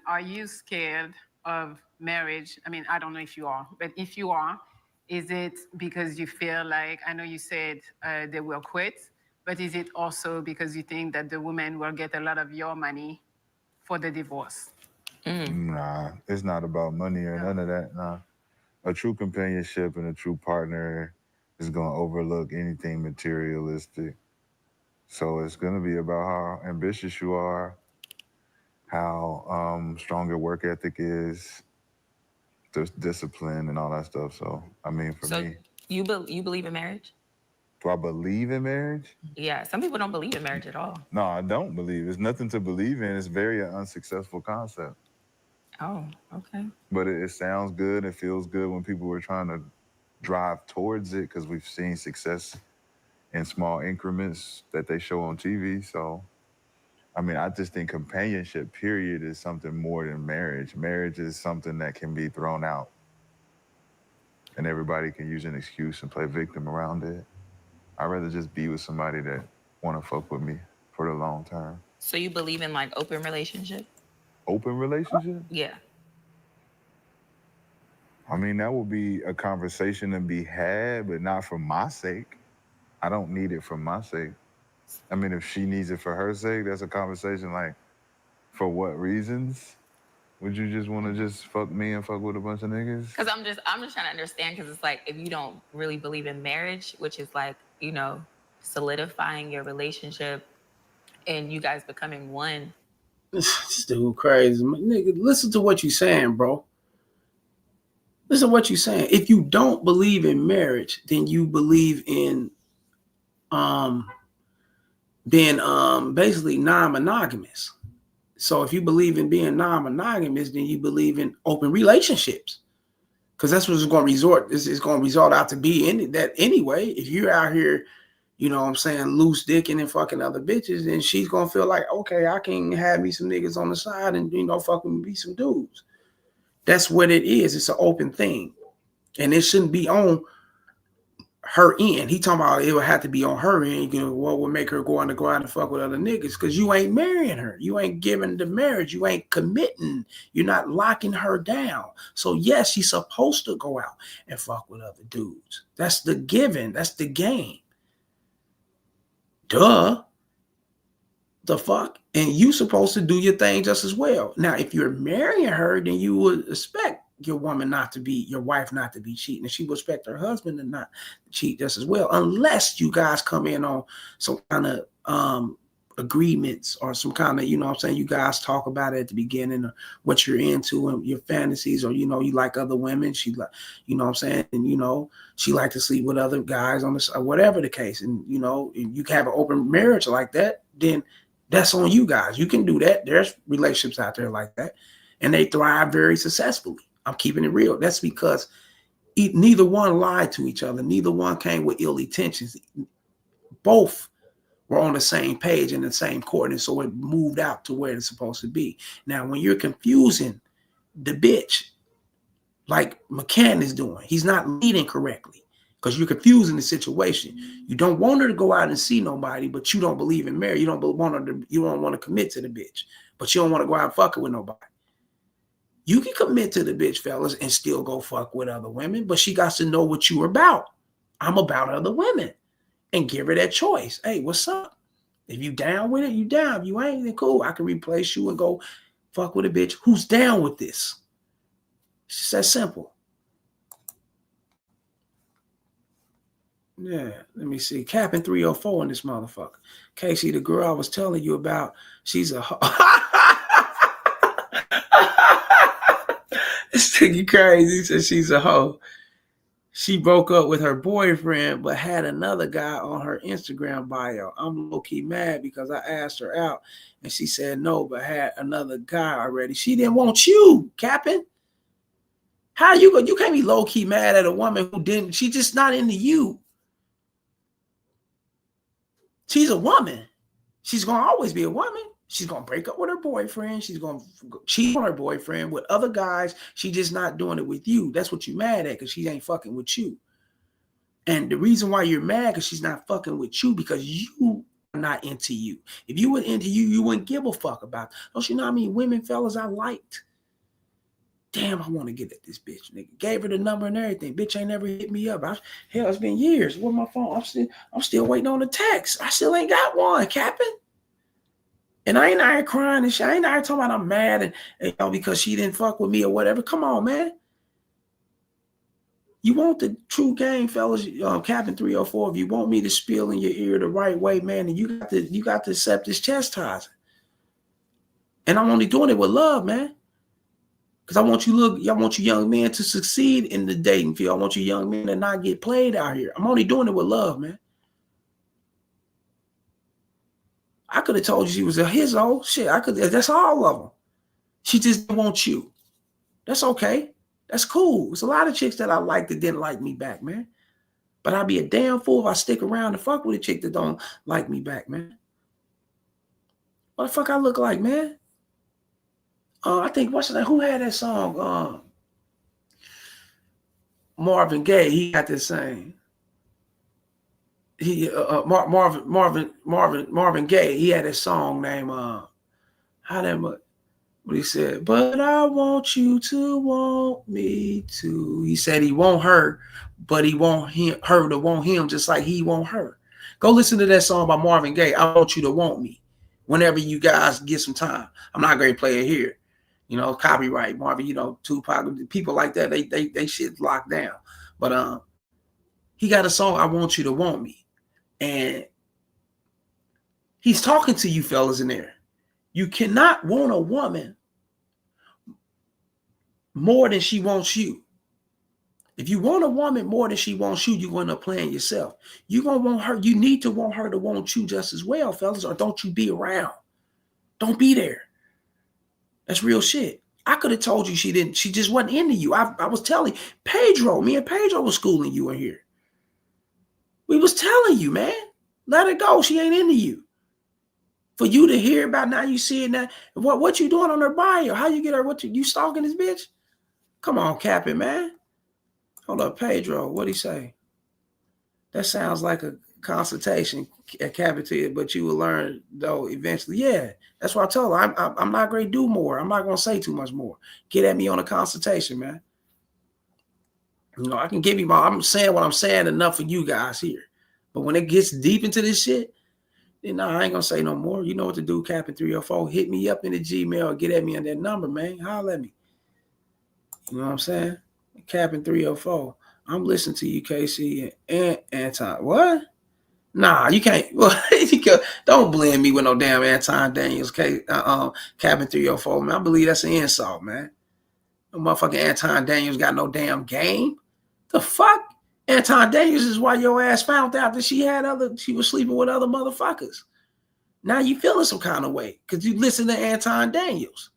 Are you scared of marriage? I mean, I don't know if you are, but if you are, is it because you feel like, I know you said they will quit, but is it also because you think that the woman will get a lot of your money for the divorce? Nah, it's not about money or none of that. Nah. A true companionship and a true partner is going to overlook anything materialistic. So it's going to be about how ambitious you are, how strong your work ethic is, there's discipline and all that stuff. So, I mean, for me. You believe in marriage? Do I believe in marriage? Yeah, some people don't believe in marriage at all. No, I don't believe. There's nothing to believe in. It's very unsuccessful concept. Oh, okay. But it sounds good. It feels good when people are trying to drive towards it because we've seen success in small increments that they show on TV. So, I mean, I just think companionship, period, is something more than marriage. Marriage is something that can be thrown out and everybody can use an excuse and play victim around it. I'd rather just be with somebody that want to fuck with me for the long term. So you believe in like open relationship? Open relationship? Yeah. I mean, that would be a conversation to be had, but not for my sake. I don't need it for my sake. I mean, if she needs it for her sake, that's a conversation like, for what reasons? Would you just want to just fuck me and fuck with a bunch of niggas? Because I'm just trying to understand, because it's like, if you don't really believe in marriage, which is like, solidifying your relationship and you guys becoming one. This dude crazy. Nigga, listen to what you're saying, bro. Listen to what you're saying. If you don't believe in marriage, then you believe in being basically non-monogamous. So if you believe in being non-monogamous, then you believe in open relationships. Because that's what it's going to resort. This is going to result out to be in that anyway. If you're out here, loose dicking and fucking other bitches, then she's going to feel like, okay, I can have me some niggas on the side and, fucking be some dudes. That's what it is. It's an open thing. And it shouldn't be on her end. He talking about it would have to be on her end. What would make her go out and fuck with other niggas? Because you ain't marrying her. You ain't giving the marriage. You ain't committing. You're not locking her down. So yes, she's supposed to go out and fuck with other dudes. That's the given. That's the game. Duh. The fuck? And you supposed to do your thing just as well. Now, if you're marrying her, then you would expect your wife not to be cheating. And she would expect her husband to not cheat just as well, unless you guys come in on some kind of agreements or some kind of, you guys talk about it at the beginning of what you're into and your fantasies, or, you like other women. She like, and, she like to sleep with other guys on the side, whatever the case. And, you can have an open marriage like that, then that's on you guys. You can do that. There's relationships out there like that, and they thrive very successfully. I'm keeping it real. That's because neither one lied to each other. Neither one came with ill intentions. Both were on the same page in the same court, and so it moved out to where it's supposed to be. Now, when you're confusing the bitch, like McCants is doing, he's not leading correctly because you're confusing the situation. You don't want her to go out and see nobody, but you don't believe in marriage. You don't want to commit to the bitch, but you don't want to go out and fuck her with nobody. You can commit to the bitch, fellas, and still go fuck with other women, but she got to know what you're about. I'm about other women, and give her that choice. Hey, what's up? If you down with it, you down. If you ain't, then cool. I can replace you and go Fuck with a bitch who's down with this. It's just that simple. Yeah, let me see. Capping 304 in this motherfucker. Casey, the girl I was telling you about, she's a This nigga crazy. He said she's a hoe. She broke up with her boyfriend, but had another guy on her Instagram bio. I'm low-key mad because I asked her out and she said no, but had another guy already. She didn't want you, Capping. How you go? You can't be low-key mad at a woman who didn't. She just not into you. She's a woman. She's going to always be a woman. She's going to break up with her boyfriend. She's going to cheat on her boyfriend with other guys. She just not doing it with you. That's what you mad at, because she ain't fucking with you. And the reason why you're mad because she's not fucking with you, because you are not into you. If you were into you, you wouldn't give a fuck about it. Don't you know how many women, fellas, I liked? Damn, I want to get at this bitch, nigga. Gave her the number and everything. Bitch ain't never hit me up. Hell, it's been years. Where's my phone? I'm still waiting on the text. I still ain't got one, Capping. And I ain't out here crying and shit. I ain't out here talking about I'm mad and you know, because she didn't fuck with me or whatever. Come on, man. You want the true game, fellas, Captain 304. If you want me to spill in your ear the right way, man, then you got to accept this chastising. And I'm only doing it with love, man. Because I want you young men to succeed in the dating field. I want you young men to not get played out here. I'm only doing it with love, man. I could have told you she was a hizzo. Shit, that's all of them. She just didn't want you. That's okay. That's cool. There's a lot of chicks that I like that didn't like me back, man. But I'd be a damn fool if I stick around and fuck with a chick that don't like me back, man. What the fuck I look like, man? I think, who had that song? Marvin Gaye. He got this saying. Marvin Gaye. He had a song named what he said. But I want you to want me too. He said he want her, but he want her to want him just like he want her. Go listen to that song by Marvin Gaye. I want you to want me. Whenever you guys get some time. I'm not going to play it here. You know, copyright, Marvin, Tupac, people like that, they shit locked down. But he got a song, I Want You to Want Me. And he's talking to you fellas in there. You cannot want a woman more than she wants you. If you want a woman more than she wants you, you're going to plan yourself. You're going to want her. You need to want her to want you just as well, fellas, or don't you be around. Don't be there. That's real shit. I could have told you she just wasn't into you. I was telling Pedro, me and Pedro was schooling you in here. We was telling you, man, let her go. She ain't into you. For you to hear about now, you see it now. What you doing on her bio? How you get her? You stalking this bitch? Come on, Capping, man. Hold up, Pedro. What'd he say? That sounds like a consultation, Capping, but you will learn though eventually. Yeah, that's what I told her. I'm not going to do more. I'm not going to say too much more. Get at me on a consultation, man. I can give you I'm saying what I'm saying enough for you guys here. But when it gets deep into this shit, then I ain't going to say no more. You know what to do, Captain 304. Hit me up in the Gmail or get at me on that number, man. Holler at me. You know what I'm saying? Captain 304. I'm listening to you, KC and Anton. What? Nah, you can't. Don't blame me with no damn Anton Daniels, Captain 304, man. I believe that's an insult, man. No motherfucking Anton Daniels got no damn game. The fuck? Anton Daniels is why your ass found out that she was sleeping with other motherfuckers. Now you feeling some kind of way because you listen to Anton Daniels.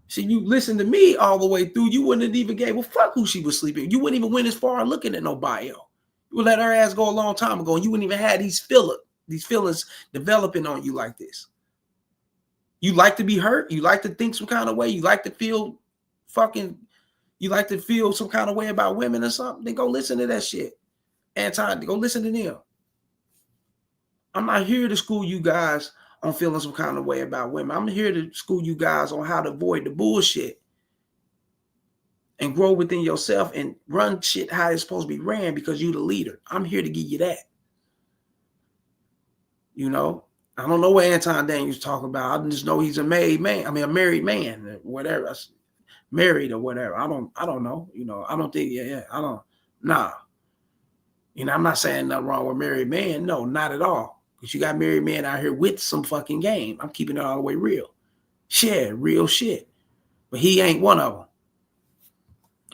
See, you listen to me all the way through. You wouldn't have even gave a fuck who she was sleeping. You wouldn't even went as far looking at no bio. You would let her ass go a long time ago, and you wouldn't even have these feelings developing on you like this. You like to be hurt. You like to think some kind of way. You like to feel you like to feel some kind of way about women or something. Then go listen to that shit. Anton, go listen to them. I'm not here to school you guys on feeling some kind of way about women. I'm here to school you guys on how to avoid the bullshit and grow within yourself and run shit how it's supposed to be ran because you're the leader. I'm here to give you that. I don't know what Anton Daniels talking about. I just know he's a married man. I mean, a married man, whatever. Married or whatever. I don't know. You know, I don't think. Yeah. I don't. Nah. You know, I'm not saying nothing wrong with married men. No, not at all. Because you got married men out here with some fucking game. I'm keeping it all the way real. Shit, real shit. But he ain't one of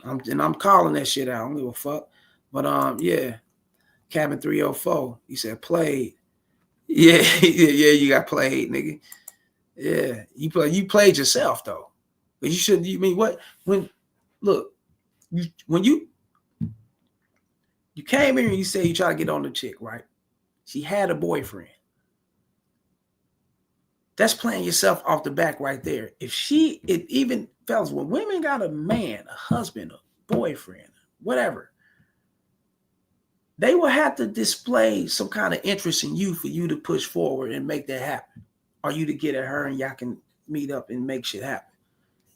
them. I'm calling that shit out. I don't give a fuck. But yeah. Cabin 304. He said played. Yeah, yeah, you got played, nigga. Yeah. You played yourself though. But you shouldn't. You mean what? When you came here and you said you try to get on the chick, right? She had a boyfriend. That's playing yourself off the back right there. Even fellas, when women got a man, a husband, a boyfriend, whatever, they will have to display some kind of interest in you for you to push forward and make that happen. Or you to get at her and y'all can meet up and make shit happen.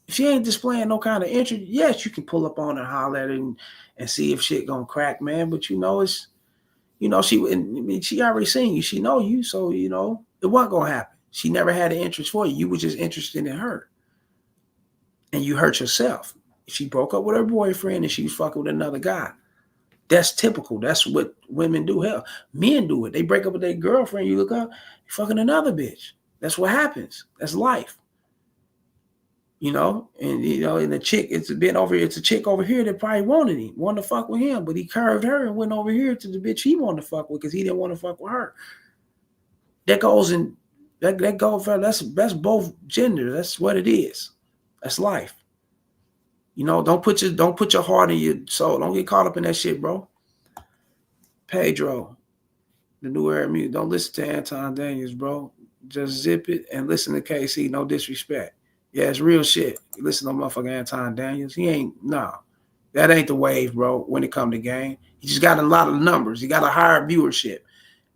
If she ain't displaying no kind of interest, yes, you can pull up on her, holler at her, and see if shit gonna crack, man. But she already seen you. She know you, so it wasn't gonna happen. She never had an interest for you. You were just interested in her, and you hurt yourself. She broke up with her boyfriend and she was fucking with another guy. That's typical. That's what women do. Hell, men do it. They break up with their girlfriend. You look up, you're fucking another bitch. That's what happens. That's life. And the chick, it's a chick over here that probably wanted to fuck with him, but he curved her and went over here to the bitch he wanted to fuck with because he didn't want to fuck with her. That goes in, that goes for that's both genders. That's what it is. That's life. Don't put your heart in your soul. Don't get caught up in that shit, bro. Pedro, the new era music. Don't listen to Anton Daniels, bro. Just zip it and listen to KC. No disrespect. Yeah, it's real shit. You listen to motherfucking Anton Daniels. That ain't the wave, bro, when it come to game. He just got a lot of numbers. He got a higher viewership,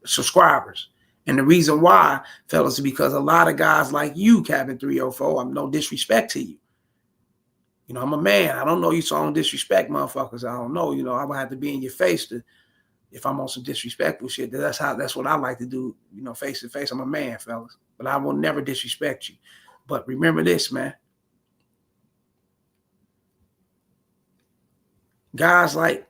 subscribers. And the reason why, fellas, is because a lot of guys like you, Cabin 304, I'm no disrespect to you. I'm a man. I don't know you, so I don't disrespect motherfuckers. I don't know. I would have to be in your face if I'm on some disrespectful shit. That's what I like to do, face to face. I'm a man, fellas. But I will never disrespect you. But remember this, man. Guys like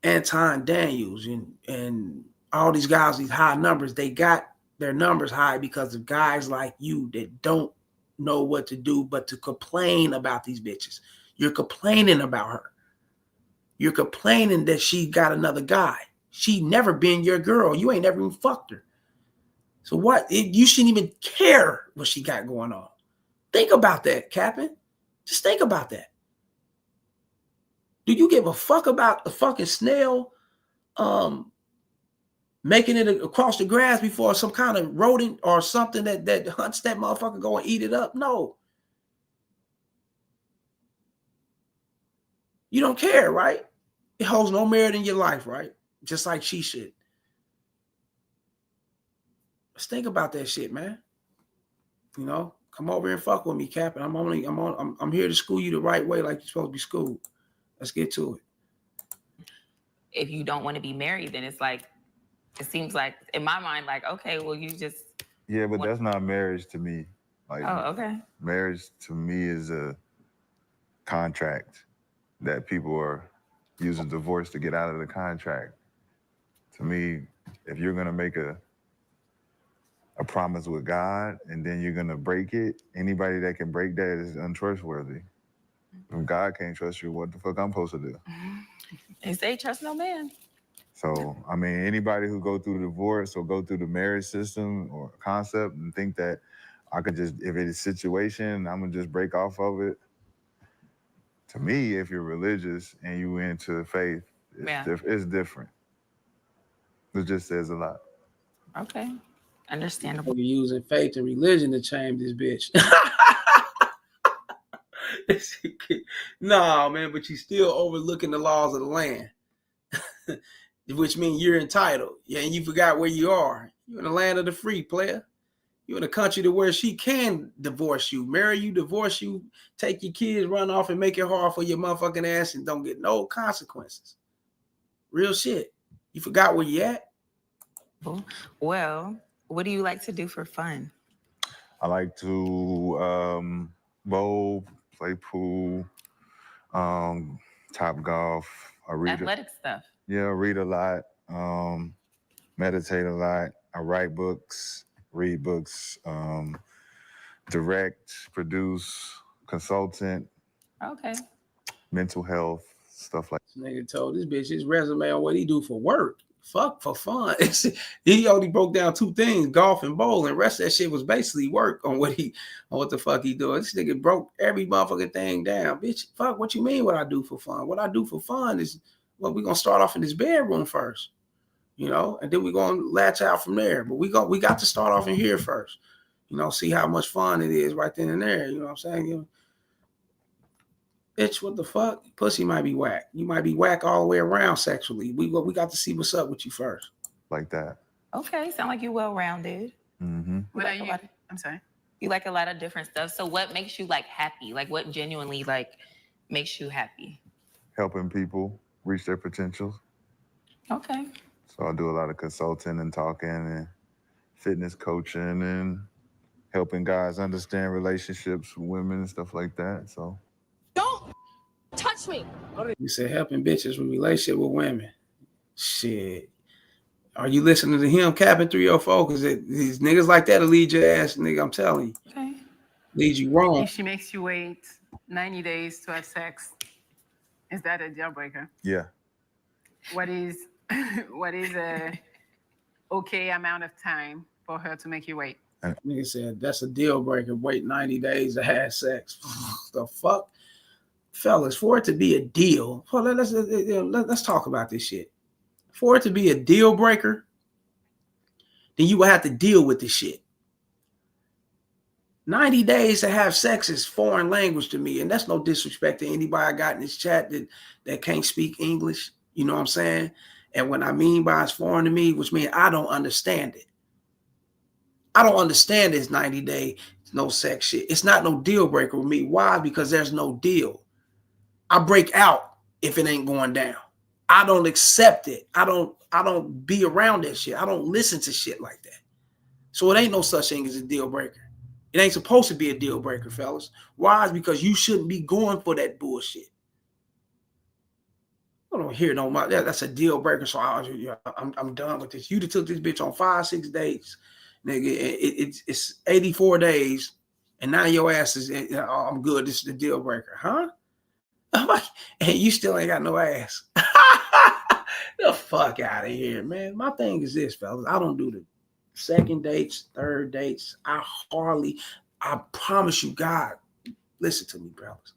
Anton Daniels and all these guys, these high numbers, they got their numbers high because of guys like you that don't know what to do but to complain about these bitches. You're complaining about her. You're complaining that she got another guy. She never been your girl. You ain't never even fucked her. So what? You shouldn't even care what she got going on. Think about that, Captain. Just think about that. Do you give a fuck about a fucking snail making it across the grass before some kind of rodent or something that hunts that motherfucker go and eat it up? No. You don't care, right? It holds no merit in your life, right? Just like she should. Let's think about that shit, man. Come over and fuck with me, Captain. I'm here to school you the right way, like you're supposed to be schooled. Let's get to it. If you don't want to be married, then it's like, it seems like in my mind, like, okay, well, you just. Yeah, but that's not marriage to me. Like, oh, okay. Marriage to me is a contract that people are using divorce to get out of the contract. To me, if you're gonna make a promise with God and then you're gonna break it, anybody that can break that is untrustworthy. If God can't trust you, what the fuck I'm supposed to do? They say trust no man. So, I mean, anybody who go through the divorce or go through the marriage system or concept and think that I could just, if it's a situation, I'm gonna just break off of it. To me, if you're religious and you into faith, it's different. It just says a lot. Okay. Understandable. You're using faith and religion to change this bitch. No, man, but you still overlooking the laws of the land, which means you're entitled. Yeah, and you forgot where you are. You're in the land of the free, player. You're in a country to where she can divorce you, marry you, divorce you, take your kids, run off, and make it hard for your motherfucking ass and don't get no consequences. Real shit. You forgot where you at? Well, What do you like to do for fun? I like to bowl, play pool, top golf. I read. Athletic stuff. Yeah, read a lot. Meditate a lot. I write books, read books, direct, produce, consultant, Okay. mental health, stuff like This nigga told this bitch his resume on what he do for work. Fuck for fun. He only broke down 2 things: golf and bowling. The rest of that shit was basically work on what the fuck he doing. This nigga broke every motherfucking thing down. Bitch, fuck what you mean what I do for fun? What I do for fun is well, we're gonna start off in this bedroom first, you know, and then we're gonna latch out from there. But we got to start off in here first, you know, see how much fun it is right then and there. You know what I'm saying? You know, bitch, what the fuck? Pussy might be whack. You might be whack all the way around sexually. We got to see what's up with you first. like that. Okay. Sound like you're well-rounded. Mm-hmm. What like are a you? lot I'm sorry. You like a lot of different stuff. So what makes you like happy? Like what genuinely like makes you happy? Helping people reach their potentials. Okay. So I do a lot of consulting and talking and fitness coaching and helping guys understand relationships with women and stuff like that. So Don't touch me. You said helping bitches with relationship with women. Shit. Are you listening to him capping 304? Because these niggas like that will lead your ass, nigga. I'm telling you. Okay. Lead you wrong. If she makes you wait 90 days to have sex, is that a deal breaker? yeah, What is a okay amount of time for her to make you wait? Nigga said that's a deal breaker. Wait 90 days to have sex. The fuck? Fellas, for it to be a deal, well, let's talk about this shit. For it to be a deal breaker, then you will have to deal with this shit. 90 days to have sex is foreign language to me, and that's no disrespect to anybody I got in this chat that can't speak English. You know what I'm saying? And what I mean by it's foreign to me, which means I don't understand it. I don't understand this 90-day no sex shit. It's not no deal breaker with me. Why? Because there's no deal. I break out if it ain't going down. I don't accept it. I don't be around that shit. I don't listen to shit like that. So it ain't no such thing as a deal breaker. It ain't supposed to be a deal breaker, fellas. Why? It's because you shouldn't be going for that bullshit. I don't hear no more. That's a deal breaker. So I'm done with this. You took this bitch on 5-6 dates, nigga. It's 84 days, and now your ass is. Oh, I'm good. This is the deal breaker, huh? I'm like, and you still ain't got no ass. The fuck out of here, man. My thing is this, fellas. I don't do the second dates, third dates. I promise you, God, listen to me, brothers.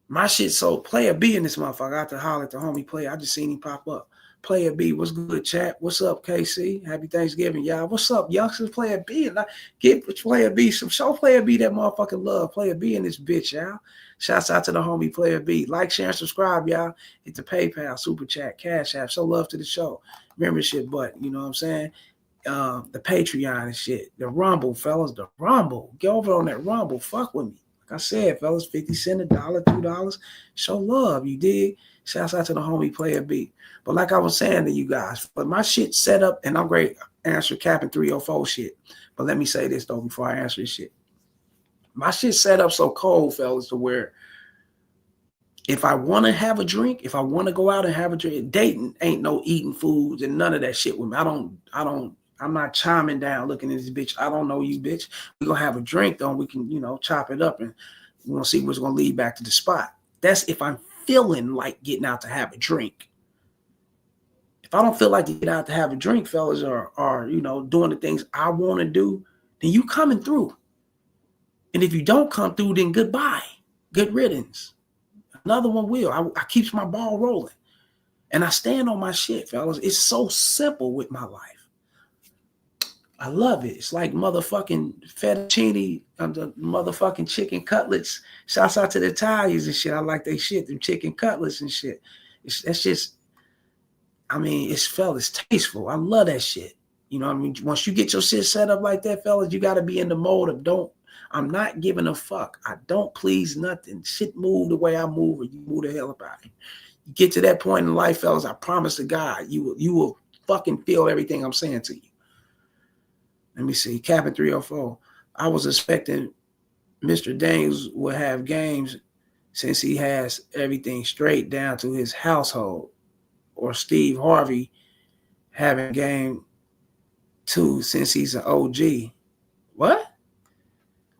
My shit so Player B in this motherfucker. I got to holler at the homie Player. I just seen him pop up. Player B, what's good, chat? What's up, KC? Happy Thanksgiving, y'all. What's up, youngsters? Player B. And I give Player B some show Player B that motherfucking love. Player B in this bitch, y'all. Shouts out to the homie Player B. Like, share, and subscribe, y'all. Hit the PayPal, Super Chat, Cash App. Show love to the show. Membership button, you know what I'm saying? The Patreon and shit. The Rumble, fellas. The Rumble. Get over on that Rumble. Fuck with me. Like I said, fellas, 50 cents, $1, $2. Show love, you dig? Shouts out to the homie Player B. But like I was saying to you guys, but my shit set up, and I'm great answer capping 304 shit. But let me say this though before I answer this shit. My shit set up so cold, fellas, to where if I want to have a drink, if I want to go out and have a drink, dating ain't no eating foods and none of that shit with me. I'm not chiming down looking at this bitch. I don't know you, bitch. We're going to have a drink, though. We can, chop it up and we're going to see what's going to lead back to the spot. That's if I'm feeling like getting out to have a drink. If I don't feel like getting out to have a drink, fellas, or doing the things I want to do, then you coming through. And if you don't come through, then goodbye. Good riddance. Another one will. I keeps my ball rolling. And I stand on my shit, fellas. It's so simple with my life. I love it. It's like motherfucking fettuccine, the motherfucking chicken cutlets. Shouts out to the Italians and shit. I like they shit, them chicken cutlets and shit. That's just, it's tasteful. I love that shit. You know what I mean? Once you get your shit set up like that, fellas, you got to be in the mode of I'm not giving a fuck. I don't please nothing. Shit move the way I move, or you move the hell about it. You get to that point in life, fellas, I promise to God, you will fucking feel everything I'm saying to you. Let me see. Captain 304. I was expecting Mr. Daniels would have games since he has everything straight down to his household, or Steve Harvey having game too since he's an OG. What?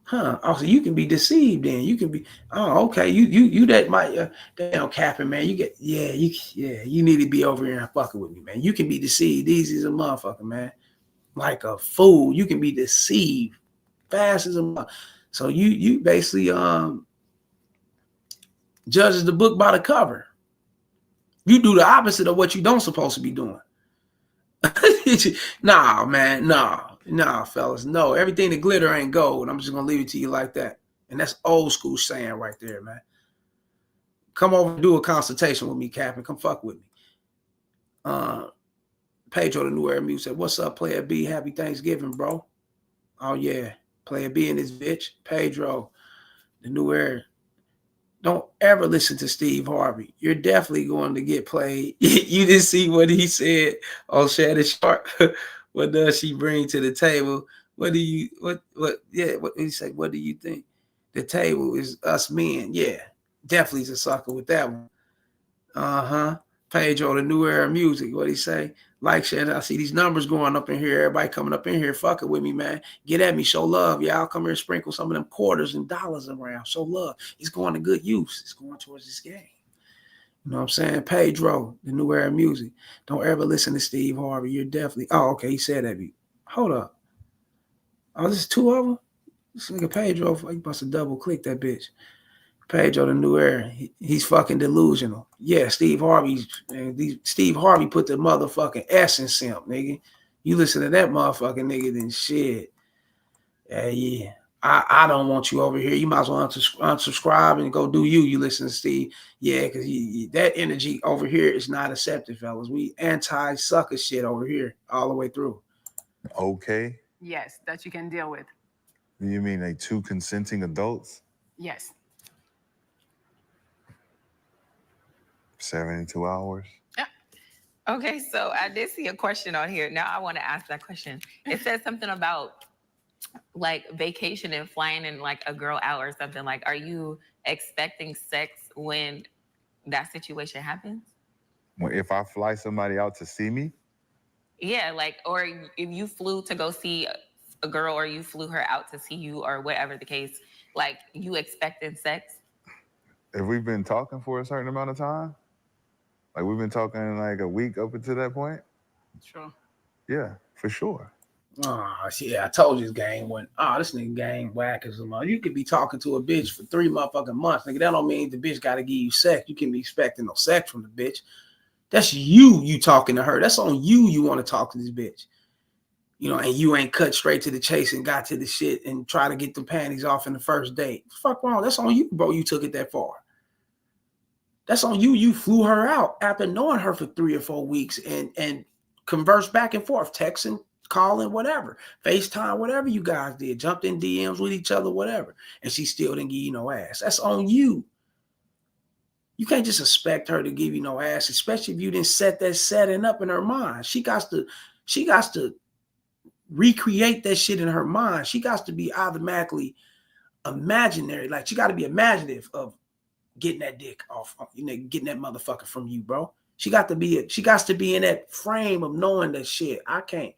Huh? Also, you can be deceived. Then you can be. Oh, okay. You that might. Damn, Captain, man. You get. Yeah. You need to be over here and fucking with me, man. You can be deceived easy as a motherfucker, man. Like a fool. You can be deceived fast as a motherfucker. So you basically judges the book by the cover. You do the opposite of what you don't supposed to be doing. Nah, man, nah, fellas, no. Everything that glitter ain't gold. I'm just gonna leave it to you like that. And that's old school saying right there, man. Come over and do a consultation with me, Captain. Come fuck with me. Pedro, the New Era Muse said, "What's up, Player B? Happy Thanksgiving, bro." Oh yeah, Player B and this bitch, Pedro, the New Era. Don't ever listen to Steve Harvey. You're definitely going to get played. You didn't see what he said on Shannon Sharp. What does she bring to the table? What did he say? What do you think? The table is us men. Yeah, definitely is a sucker with that one. Uh-huh. Pedro, the New Era Music. What he say? Like, Shannon, I see these numbers going up in here. Everybody coming up in here, fucking with me, man. Get at me, show love. Y'all come here and sprinkle some of them quarters and dollars around. Show love. It's going to good use. It's going towards this game. You know what I'm saying? Pedro, the New Era Music. Don't ever listen to Steve Harvey. You're definitely. Oh, okay. He said that. Hold up. Oh, this is two of them? This nigga Pedro, he must have double clicked that bitch. Pedro, the New Era, he's fucking delusional. Yeah, Steve Harvey put the motherfucking essence in him, nigga. You listen to that motherfucking nigga, then shit. Yeah. I don't want you over here. You might as well unsubscribe and go do you. You listen to Steve. Yeah, because that energy over here is not accepted, fellas. We anti-sucker shit over here all the way through. Okay. Yes, that you can deal with. You mean like two consenting adults? Yes. 72 hours. Yeah. Okay, so I did see a question on here. Now I want to ask that question. It says something about like vacation and flying and like a girl out or something. Like, are you expecting sex when that situation happens? Well, if I fly somebody out to see me? Yeah, like, or if you flew to go see a girl or you flew her out to see you or whatever the case, like, you expecting sex? If we've been talking for a certain amount of time, like we've been talking like a week up until that point? Sure. Yeah, for sure. Oh, yeah, I told you this game went. Oh, this nigga game whack as a mother. You could be talking to a bitch for 3 motherfucking months. Nigga, that don't mean the bitch got to give you sex. You can be expecting no sex from the bitch. That's you talking to her. That's on you. You want to talk to this bitch. You know, and you ain't cut straight to the chase and got to the shit and try to get the panties off in the first date. Fuck wrong. That's on you, bro. You took it that far. That's on you. You flew her out after knowing her for 3 or 4 weeks and conversed back and forth, texting, calling, whatever, FaceTime, whatever you guys did, jumped in DMs with each other, whatever. And she still didn't give you no ass. That's on you. You can't just expect her to give you no ass, especially if you didn't set that setting up in her mind. She got to recreate that shit in her mind. She got to be automatically imaginary. Like, she got to be imaginative of getting that dick off, getting that motherfucker from you, bro. She got to be in that frame of knowing that shit. I can't.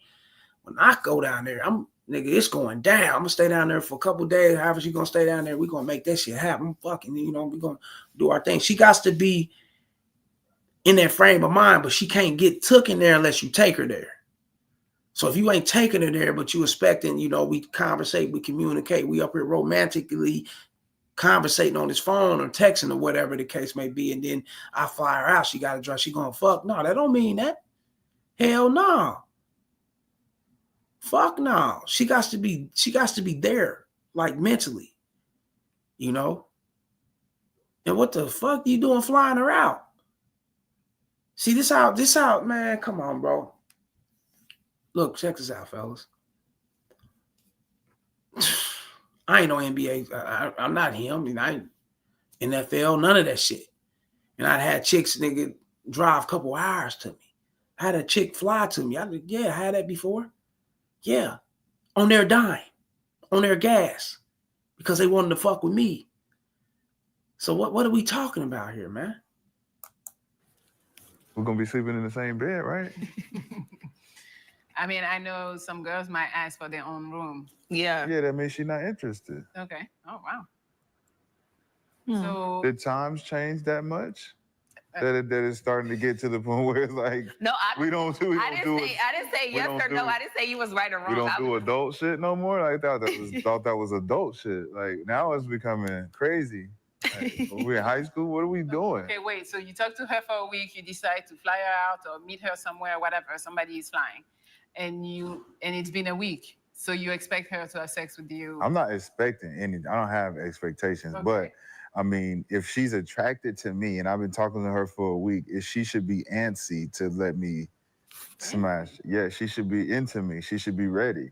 When I go down there, it's going down. I'm gonna stay down there for a couple of days. However she gonna stay down there, we're gonna make that shit happen. Fucking, we're gonna do our thing. She got to be in that frame of mind, but she can't get took in there unless you take her there. So if you ain't taking her there, but you expecting, we conversate, we communicate, we up here romantically conversating on his phone or texting or whatever the case may be, and then I fly her out, she got to dress, she gonna fuck. No, that don't mean that. Hell no. Fuck no. She got to be there, like, mentally, And what the fuck you doing flying her out? See, this out, man, come on, bro. Look, check this out, fellas. I ain't no NBA. I'm not him. I ain't NFL, none of that shit. And I'd had chicks, nigga, drive a couple hours to me. I had a chick fly to me. I had that before. Yeah. on their dime, on their gas, because they wanted to fuck with me. So what are we talking about here, man? We're gonna be sleeping in the same bed, right? I mean, I know some girls might ask for their own room. Yeah. Yeah, that means she's not interested. Okay. Oh, wow. Hmm. So, Did times change that much? That it's starting to get to the point where it's like, No, we don't do I didn't say we yes don't or no. do- I didn't say you was right or wrong. we don't I do was- adult shit no more. I thought that was adult shit. Like now it's becoming crazy. Like, when we're in high school, what are we doing? okay, wait. So you talk to her for a week, you decide to fly her out or meet her somewhere, whatever. Somebody is flying, and it's been a week. So you expect her to have sex with you? I'm not expecting any. I don't have expectations, Okay. but I mean, if she's attracted to me and I've been talking to her for a week, she should be antsy to let me smash. Yeah, she should be into me. She should be ready.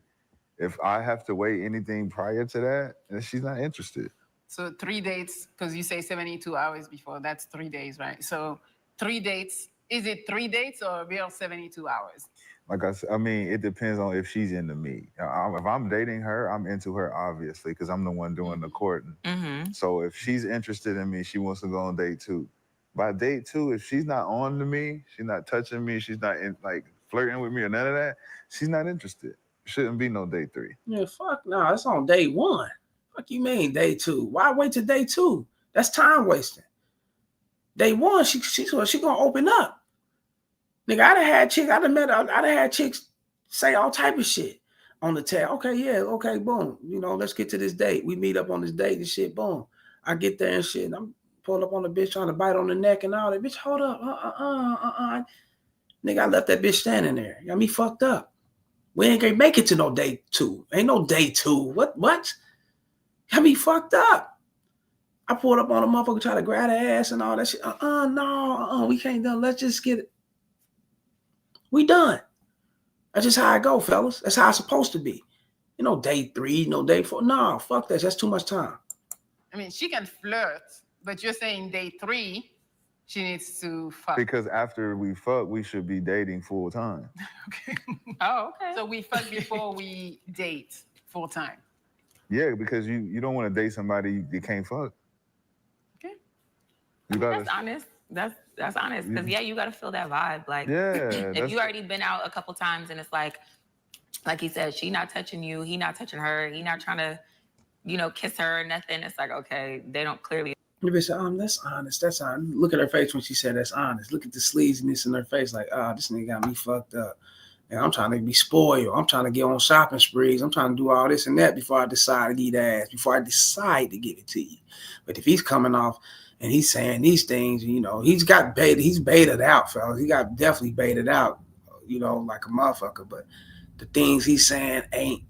If I have to wait anything prior to that, then she's not interested. So 3 dates, because you say 72 hours before, that's 3 days, right? So 3 dates, is it 3 dates or a real 72 hours? Like I said, I mean, it depends on if she's into me. If I'm dating her, I'm into her, obviously, because I'm the one doing the courting. Mm-hmm. So if she's interested in me, she wants to go on date 2. By date 2, if she's not on to me, she's not touching me, she's not like flirting with me or none of that, she's not interested. Shouldn't be no date 3. Yeah, fuck no, it's on day 1. Fuck you mean day 2? Why wait till day 2? That's time wasting. Day 1, she gonna open up. Nigga, I done had chicks say all type of shit on the tag. Okay, yeah, okay, boom. You know, let's get to this date. We meet up on this date and shit, boom. I get there and shit, and I'm pulling up on the bitch trying to bite on the neck and all that. Bitch, hold up. Nigga, I left that bitch standing there. Got me fucked up. We ain't gonna make it to no day 2. Ain't no day 2. What? Got me fucked up. I pulled up on a motherfucker, try to grab her ass and all that shit. We can't done. Let's just get it. We done. That's just how I go, fellas. That's how it's supposed to be. You know, day 3, no day 4. No, fuck that. That's too much time. I mean, she can flirt, but you're saying day 3, she needs to fuck. Because after we fuck, we should be dating full time. Okay. Oh, okay. So we fuck before we date full time. Yeah, because you don't want to date somebody you can't fuck. Okay. You gotta. That's honest. That's honest. Because yeah, you gotta feel that vibe. Like Yeah. if you already been out a couple times and it's like he said, she not touching you, he not touching her, he not trying to, kiss her or nothing. It's like, okay, they don't clearly. The bitch said, that's honest. That's honest. Look at her face when she said that's honest. Look at the sleaziness in her face, like, this nigga got me fucked up. And I'm trying to be spoiled. I'm trying to get on shopping sprees. I'm trying to do all this and that before I decide to eat ass, before I decide to give it to you. But if he's coming off and he's saying these things, he's got baited. He's baited out, fellas. He got definitely baited out, like a motherfucker. But the things he's saying ain't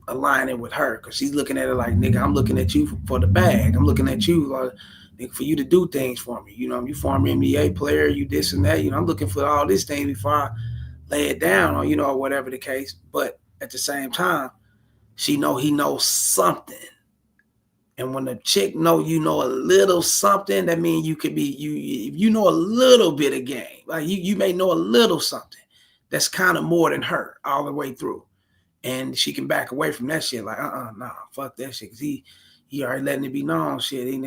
aligning with her, because she's looking at it like, nigga, I'm looking at you for the bag. I'm looking at you nigga, for you to do things for me. You former NBA player, you this and that. I'm looking for all these things before I lay it down, or whatever the case. But at the same time, he knows something. And when the chick know a little something, that means you could be if you know a little bit of game, like you may know a little something that's kind of more than her all the way through. And she can back away from that shit, like, nah, fuck that shit. Cause he already letting it be known shit. He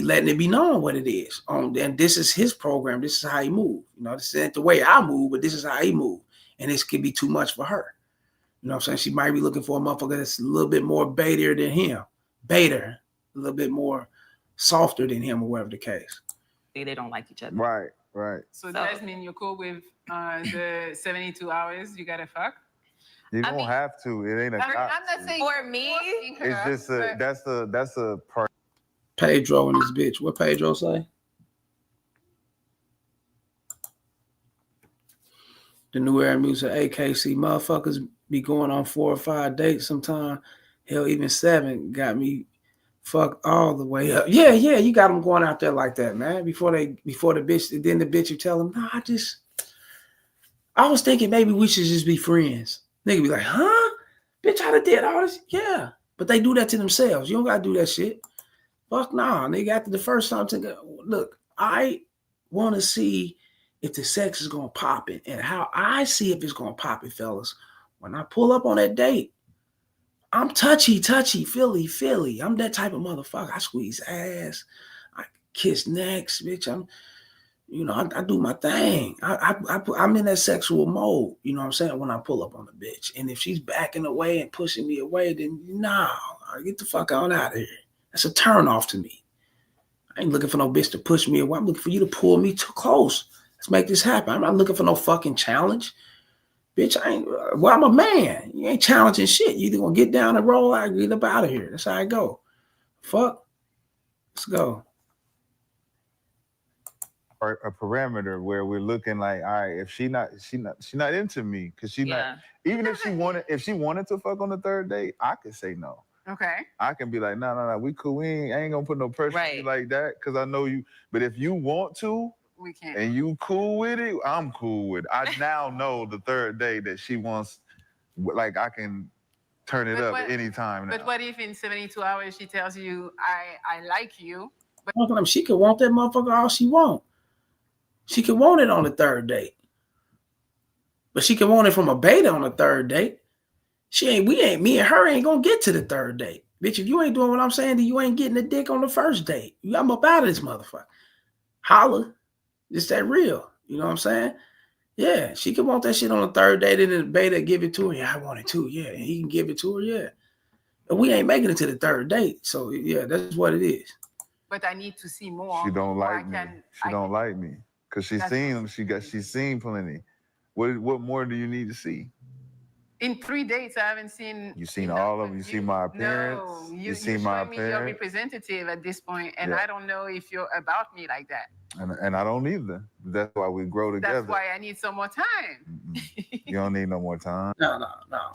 letting it be known what it is. And this is his program. This is how he move. This isn't the way I move, but this is how he move. And this could be too much for her. You know what I'm saying? She might be looking for a motherfucker that's a little bit more baiter than him. Baiter, a little bit more softer than him, or whatever the case. They don't like each other. Right. So does mean you're cool with the 72 hours you gotta fuck? You don't have to. It ain't a. I'm not saying for me. It's just that's a part. Pedro and his bitch. What Pedro say? The new era music, AKC, motherfuckers be going on 4 or 5 dates sometime. Hell, even 7 got me fucked all the way up. Yeah, you got them going out there like that, man. Before the bitch, then the bitch you tell them, no, I was thinking maybe we should just be friends. Nigga be like, huh? Bitch, I done did all this? Yeah. But they do that to themselves. You don't gotta do that shit. Fuck nah, nigga. After the first time, look, I want to see if the sex is gonna pop it, and how I see if it's gonna pop it, fellas. When I pull up on that date, I'm touchy, feely. I'm that type of motherfucker. I squeeze ass, I kiss necks, bitch. I do my thing. I'm in that sexual mode, you know what I'm saying, when I pull up on the bitch. And if she's backing away and pushing me away, then no, get the fuck on out of here. That's a turn off to me. I ain't looking for no bitch to push me away. I'm looking for you to pull me too close. Let's make this happen. I'm not looking for no fucking challenge. Bitch, I'm a man. You ain't challenging shit. You either gonna get down and roll or get up out of here. That's how I go. Fuck. Let's go. Or a parameter where we're looking like, all right, if she not into me, because she not, even if she wanted to fuck on the third date, I could say no. Okay. I can be like, no, we cool. I ain't gonna put no pressure on you like that, because I know you. But if you want to, we can. And you cool with it, I'm cool with it. I now know the third day that she wants, like, I can turn it up anytime now. But what if in 72 hours she tells you, I like you? But she could want that motherfucker all she want. She could want it on the third date. But she could want it from a beta on the third date. Me and her ain't gonna get to the third date. Bitch, if you ain't doing what I'm saying, then you ain't getting the dick on the first date. I'm up out of this motherfucker. Holla. It's that real. You know what I'm saying? Yeah, she could want that shit on the third date and then the beta give it to her. Yeah, I want it too. Yeah, and he can give it to her. Yeah. But we ain't making it to the third date. So, yeah, that's what it is. But I need to see more. She don't like me. She don't like me. Because she's seen plenty. What more do you need to see? In 3 dates, I haven't seen. You've seen all of them. You see my appearance. No, you see my appearance. Me your representative at this point, and I don't know if you're about me like that. And I don't either. That's why we grow together. That's why I need some more time. You don't need no more time. No,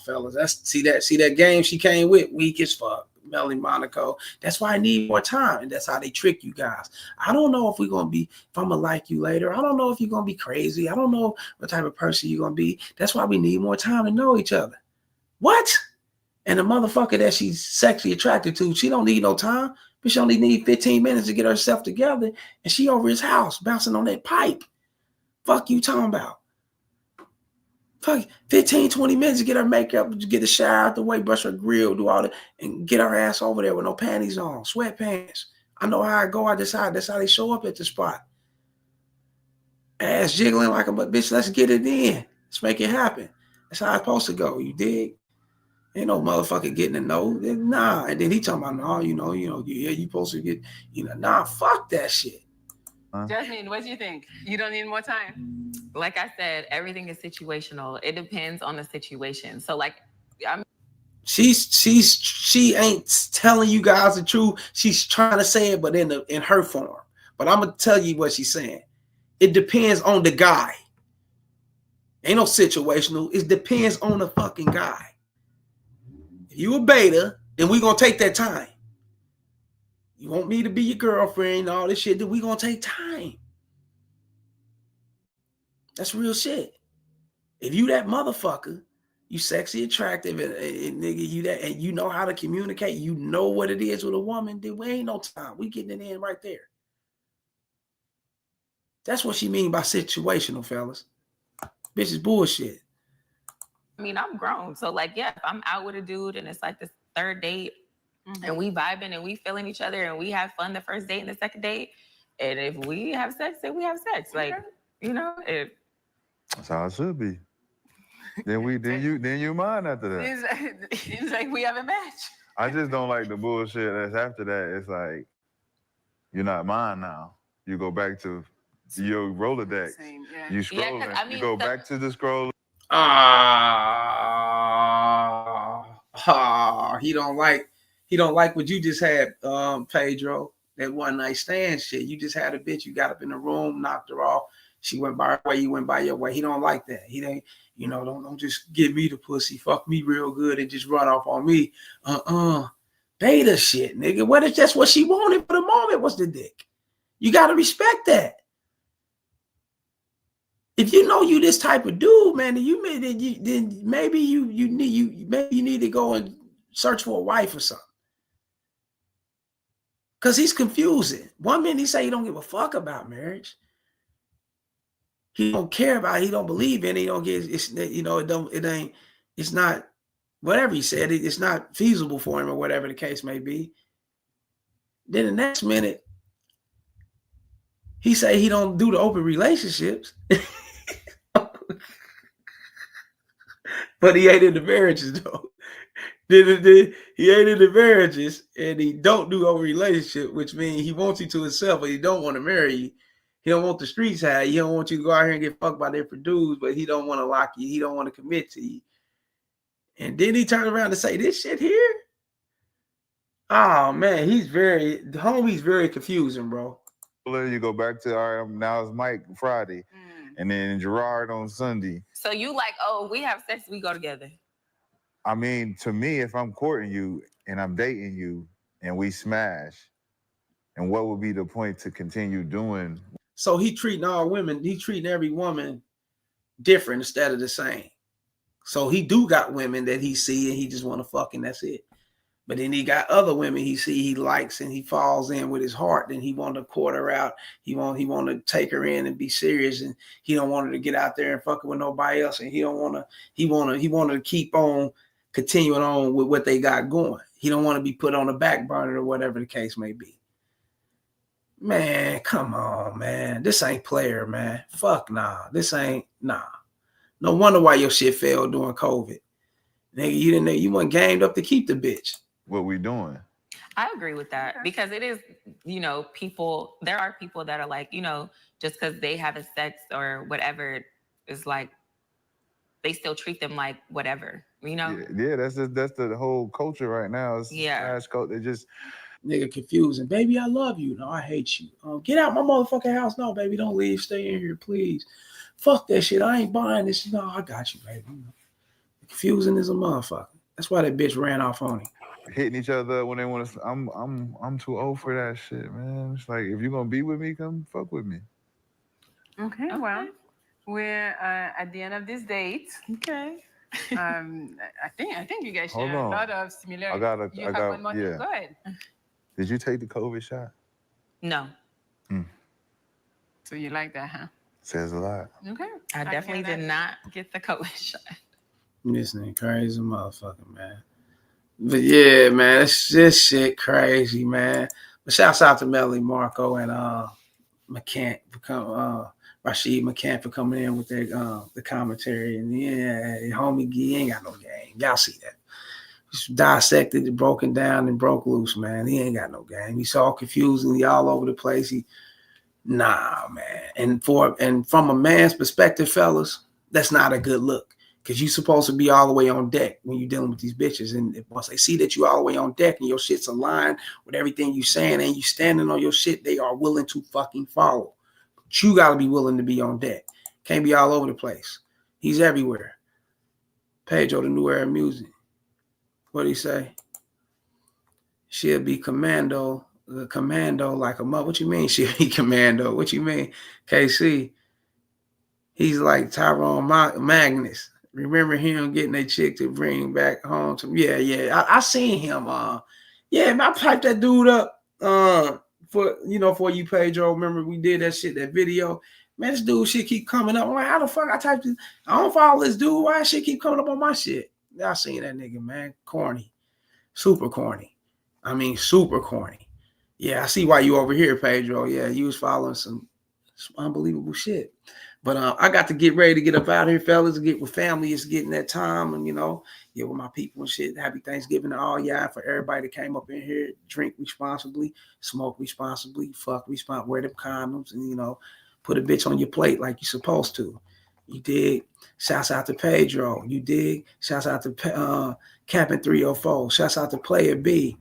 fellas. See that game she came with, weak as fuck. Melli Monaco. That's why I need more time. And that's how they trick you guys. I don't know if I'm gonna like you later. I don't know if you're gonna be crazy. I don't know what type of person you're gonna be. That's why we need more time to know each other. What? And the motherfucker that she's sexually attracted to, she don't need no time. But she only need 15 minutes to get herself together. And she over his house bouncing on that pipe. Fuck you talking about? Fuck 15, 20 minutes to get her makeup, to get a shower out the way, brush her grill, do all that, and get her ass over there with no panties on, sweatpants. I know how I go. I decide. That's how they show up at the spot. Ass jiggling like a bitch. Let's get it in. Let's make it happen. That's how it's supposed to go. You dig? Ain't no motherfucker getting to know. Nah. And then he talking about, no, yeah, you supposed to get, nah, fuck that shit. Jasmine, what do you think? You don't need more time? Like I said, everything is situational. It depends on the situation. So she ain't telling you guys the truth. She's trying to say it, but in her form. But I'm gonna tell you what she's saying. It depends on the guy. Ain't no situational. It depends on the fucking guy. If you a beta, then we gonna take that time. You want me to be your girlfriend, all this shit, then we gonna take time. That's real shit. If you that motherfucker, you sexy, attractive, and nigga, you that, and you know how to communicate, you know what it is with a woman, then we ain't no time. We getting it in right there. That's what she mean by situational, fellas. Bitch is bullshit. I mean, I'm grown. So if I'm out with a dude and it's like this third date, and we vibing and we feeling each other and we have fun the first date and the second date. And if we have sex, then we have sex. That's how it should be. Then you mine after that. Seems like we have a match. I just don't like the bullshit that's after that. It's like, you're not mine now. You go back to your Rolodex. You scrolling. You go back to the scroll. He don't like what you just had, Pedro. That one night stand shit. You just had a bitch. You got up in the room, knocked her off. She went by her way. You went by your way. He don't like that. He ain't. Don't just give me the pussy. Fuck me real good and just run off on me. Beta shit, nigga. What if that's what she wanted for the moment was the dick? You gotta respect that. If you know you this type of dude, man, then maybe you need to go and search for a wife or something. Because he's confusing. One minute he say he don't give a fuck about marriage. He don't care about it. He don't believe in it. He don't get it. It it's not, whatever he said, it's not feasible for him or whatever the case may be. Then the next minute, he say he don't do the open relationships, but he ain't in the marriages though. He ain't in the marriages and he don't do open relationship, which means he wants you to himself, but he don't want to marry you. He don't want the streets high. He don't want you to go out here and get fucked by different dudes, but he don't want to lock you. He don't want to commit to you. And then he turned around to say this shit here. Oh man, the homie's very confusing, bro. You go back to all right, now it's Mike Friday, and then Gerard on Sunday. So you like, oh, we have sex, we go together. I mean, to me, if I'm courting you and I'm dating you and we smash, and what would be the point to continue doing? So he treating every woman different instead of the same. So he do got women that he see and he just want to fuck and that's it. But then he got other women he see he likes and he falls in with his heart. Then he want to court her out. He want to take her in and be serious, and he don't want her to get out there and fuck with nobody else. And he want to keep on continuing on with what they got going. He don't want to be put on the back burner or whatever the case may be. Man, come on, man. This ain't player, man. Fuck nah. This ain't nah. No wonder why your shit failed during COVID. Nigga, you weren't gamed up to keep the bitch. What we doing? I agree with that because it is, people, there are people that are like, just because they have a sex or whatever, is like, they still treat them like whatever, Yeah, that's the whole culture right now. It's trash culture. They just nigga confusing. Baby, I love you. No, I hate you. Get out my motherfucking house. No, baby, don't leave. Stay in here, please. Fuck that shit. I ain't buying this. No, I got you, baby. Confusing as a motherfucker. That's why that bitch ran off on him. Hitting each other when they want to. I'm too old for that shit, man. It's like, if you're gonna be with me, come fuck with me. Okay. Well, we're at the end of this date. Okay. I think you guys share a lot of similarities. I got one more thing. Go ahead. Did you take the COVID shot? No. So you like that, huh? Says a lot. Okay. I definitely did not get the COVID shot. This nigga crazy motherfucker, man. But yeah, man, this shit crazy, man. But shouts out to Melli Monaco and McCants Rashad McCants for coming in with the commentary. And homie, he ain't got no game. Y'all see that. He's dissected, broken down, and broke loose, man. He ain't got no game. He's all confusing. He all over the place. Nah, man. And from a man's perspective, fellas, that's not a good look. Because you're supposed to be all the way on deck when you're dealing with these bitches. And once they see that you all the way on deck and your shit's aligned with everything you saying and you standing on your shit, they are willing to fucking follow. But you got to be willing to be on deck. Can't be all over the place. He's everywhere. Pedro, the new era of music. What'd he say? She'll be commando like a mother. What you mean she'll be commando? What you mean? KC, he's like Tyrone Magnus. Remember him getting a chick to bring back home to me? Yeah. I seen him. I piped that dude up for you, Pedro. Remember we did that shit, that video. Man, this dude shit keep coming up. I'm like, how the fuck I typed it? I don't follow this dude. Why shit keep coming up on my shit? I seen that nigga, man. Corny. Super corny. I mean, super corny. Yeah, I see why you over here, Pedro. Yeah, you was following some unbelievable shit. But I got to get ready to get up out of here, fellas, to get with family. It's getting that time, and with my people and shit. Happy Thanksgiving to all y'all, for everybody that came up in here. Drink responsibly, smoke responsibly, fuck responsibly, wear them condoms, and put a bitch on your plate like you're supposed to. You dig? Shouts out to Pedro. You dig? Shouts out to Captain 304. Shouts out to Player B.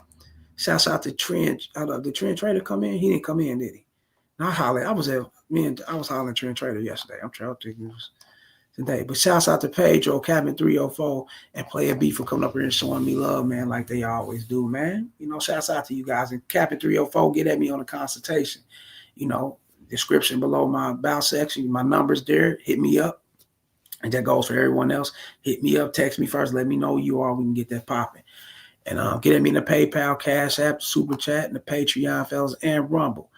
Shouts out to Trent. The Trent Trader come in? He didn't come in, did he? I was hollering Trent Trader yesterday. I'm trying to think it was today. But shouts out to Pedro, Cabin 304, and Player B for coming up here and showing me love, man, like they always do, man. Shouts out to you guys. And Cabin 304, get at me on a consultation. Description below my about section, my number's there. Hit me up. And that goes for everyone else. Hit me up, text me first, let me know who you are. We can get that popping. And get at me in the PayPal, Cash App, Super Chat, and the Patreon, fellas, and Rumble.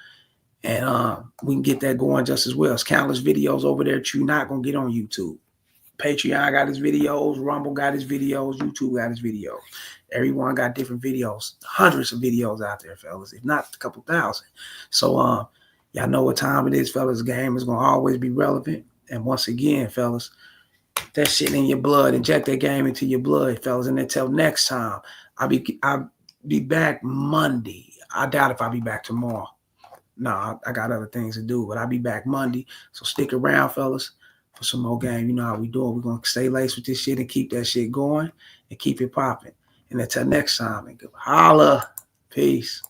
And we can get that going just as well. It's countless videos over there that you're not going to get on YouTube. Patreon got his videos, Rumble got his videos, YouTube got his videos. Everyone got different videos, hundreds of videos out there, fellas, if not a couple thousand. So y'all know what time it is, fellas. The game is gonna always be relevant. And once again, fellas, that shit in your blood, inject that game into your blood, fellas. And until next time, I'll be back Monday. I doubt if I'll be back tomorrow. No, I got other things to do, but I'll be back Monday. So stick around, fellas, for some more game. You know how we do it. We're going to stay laced with this shit and keep that shit going and keep it popping. And until next time, holla. Peace.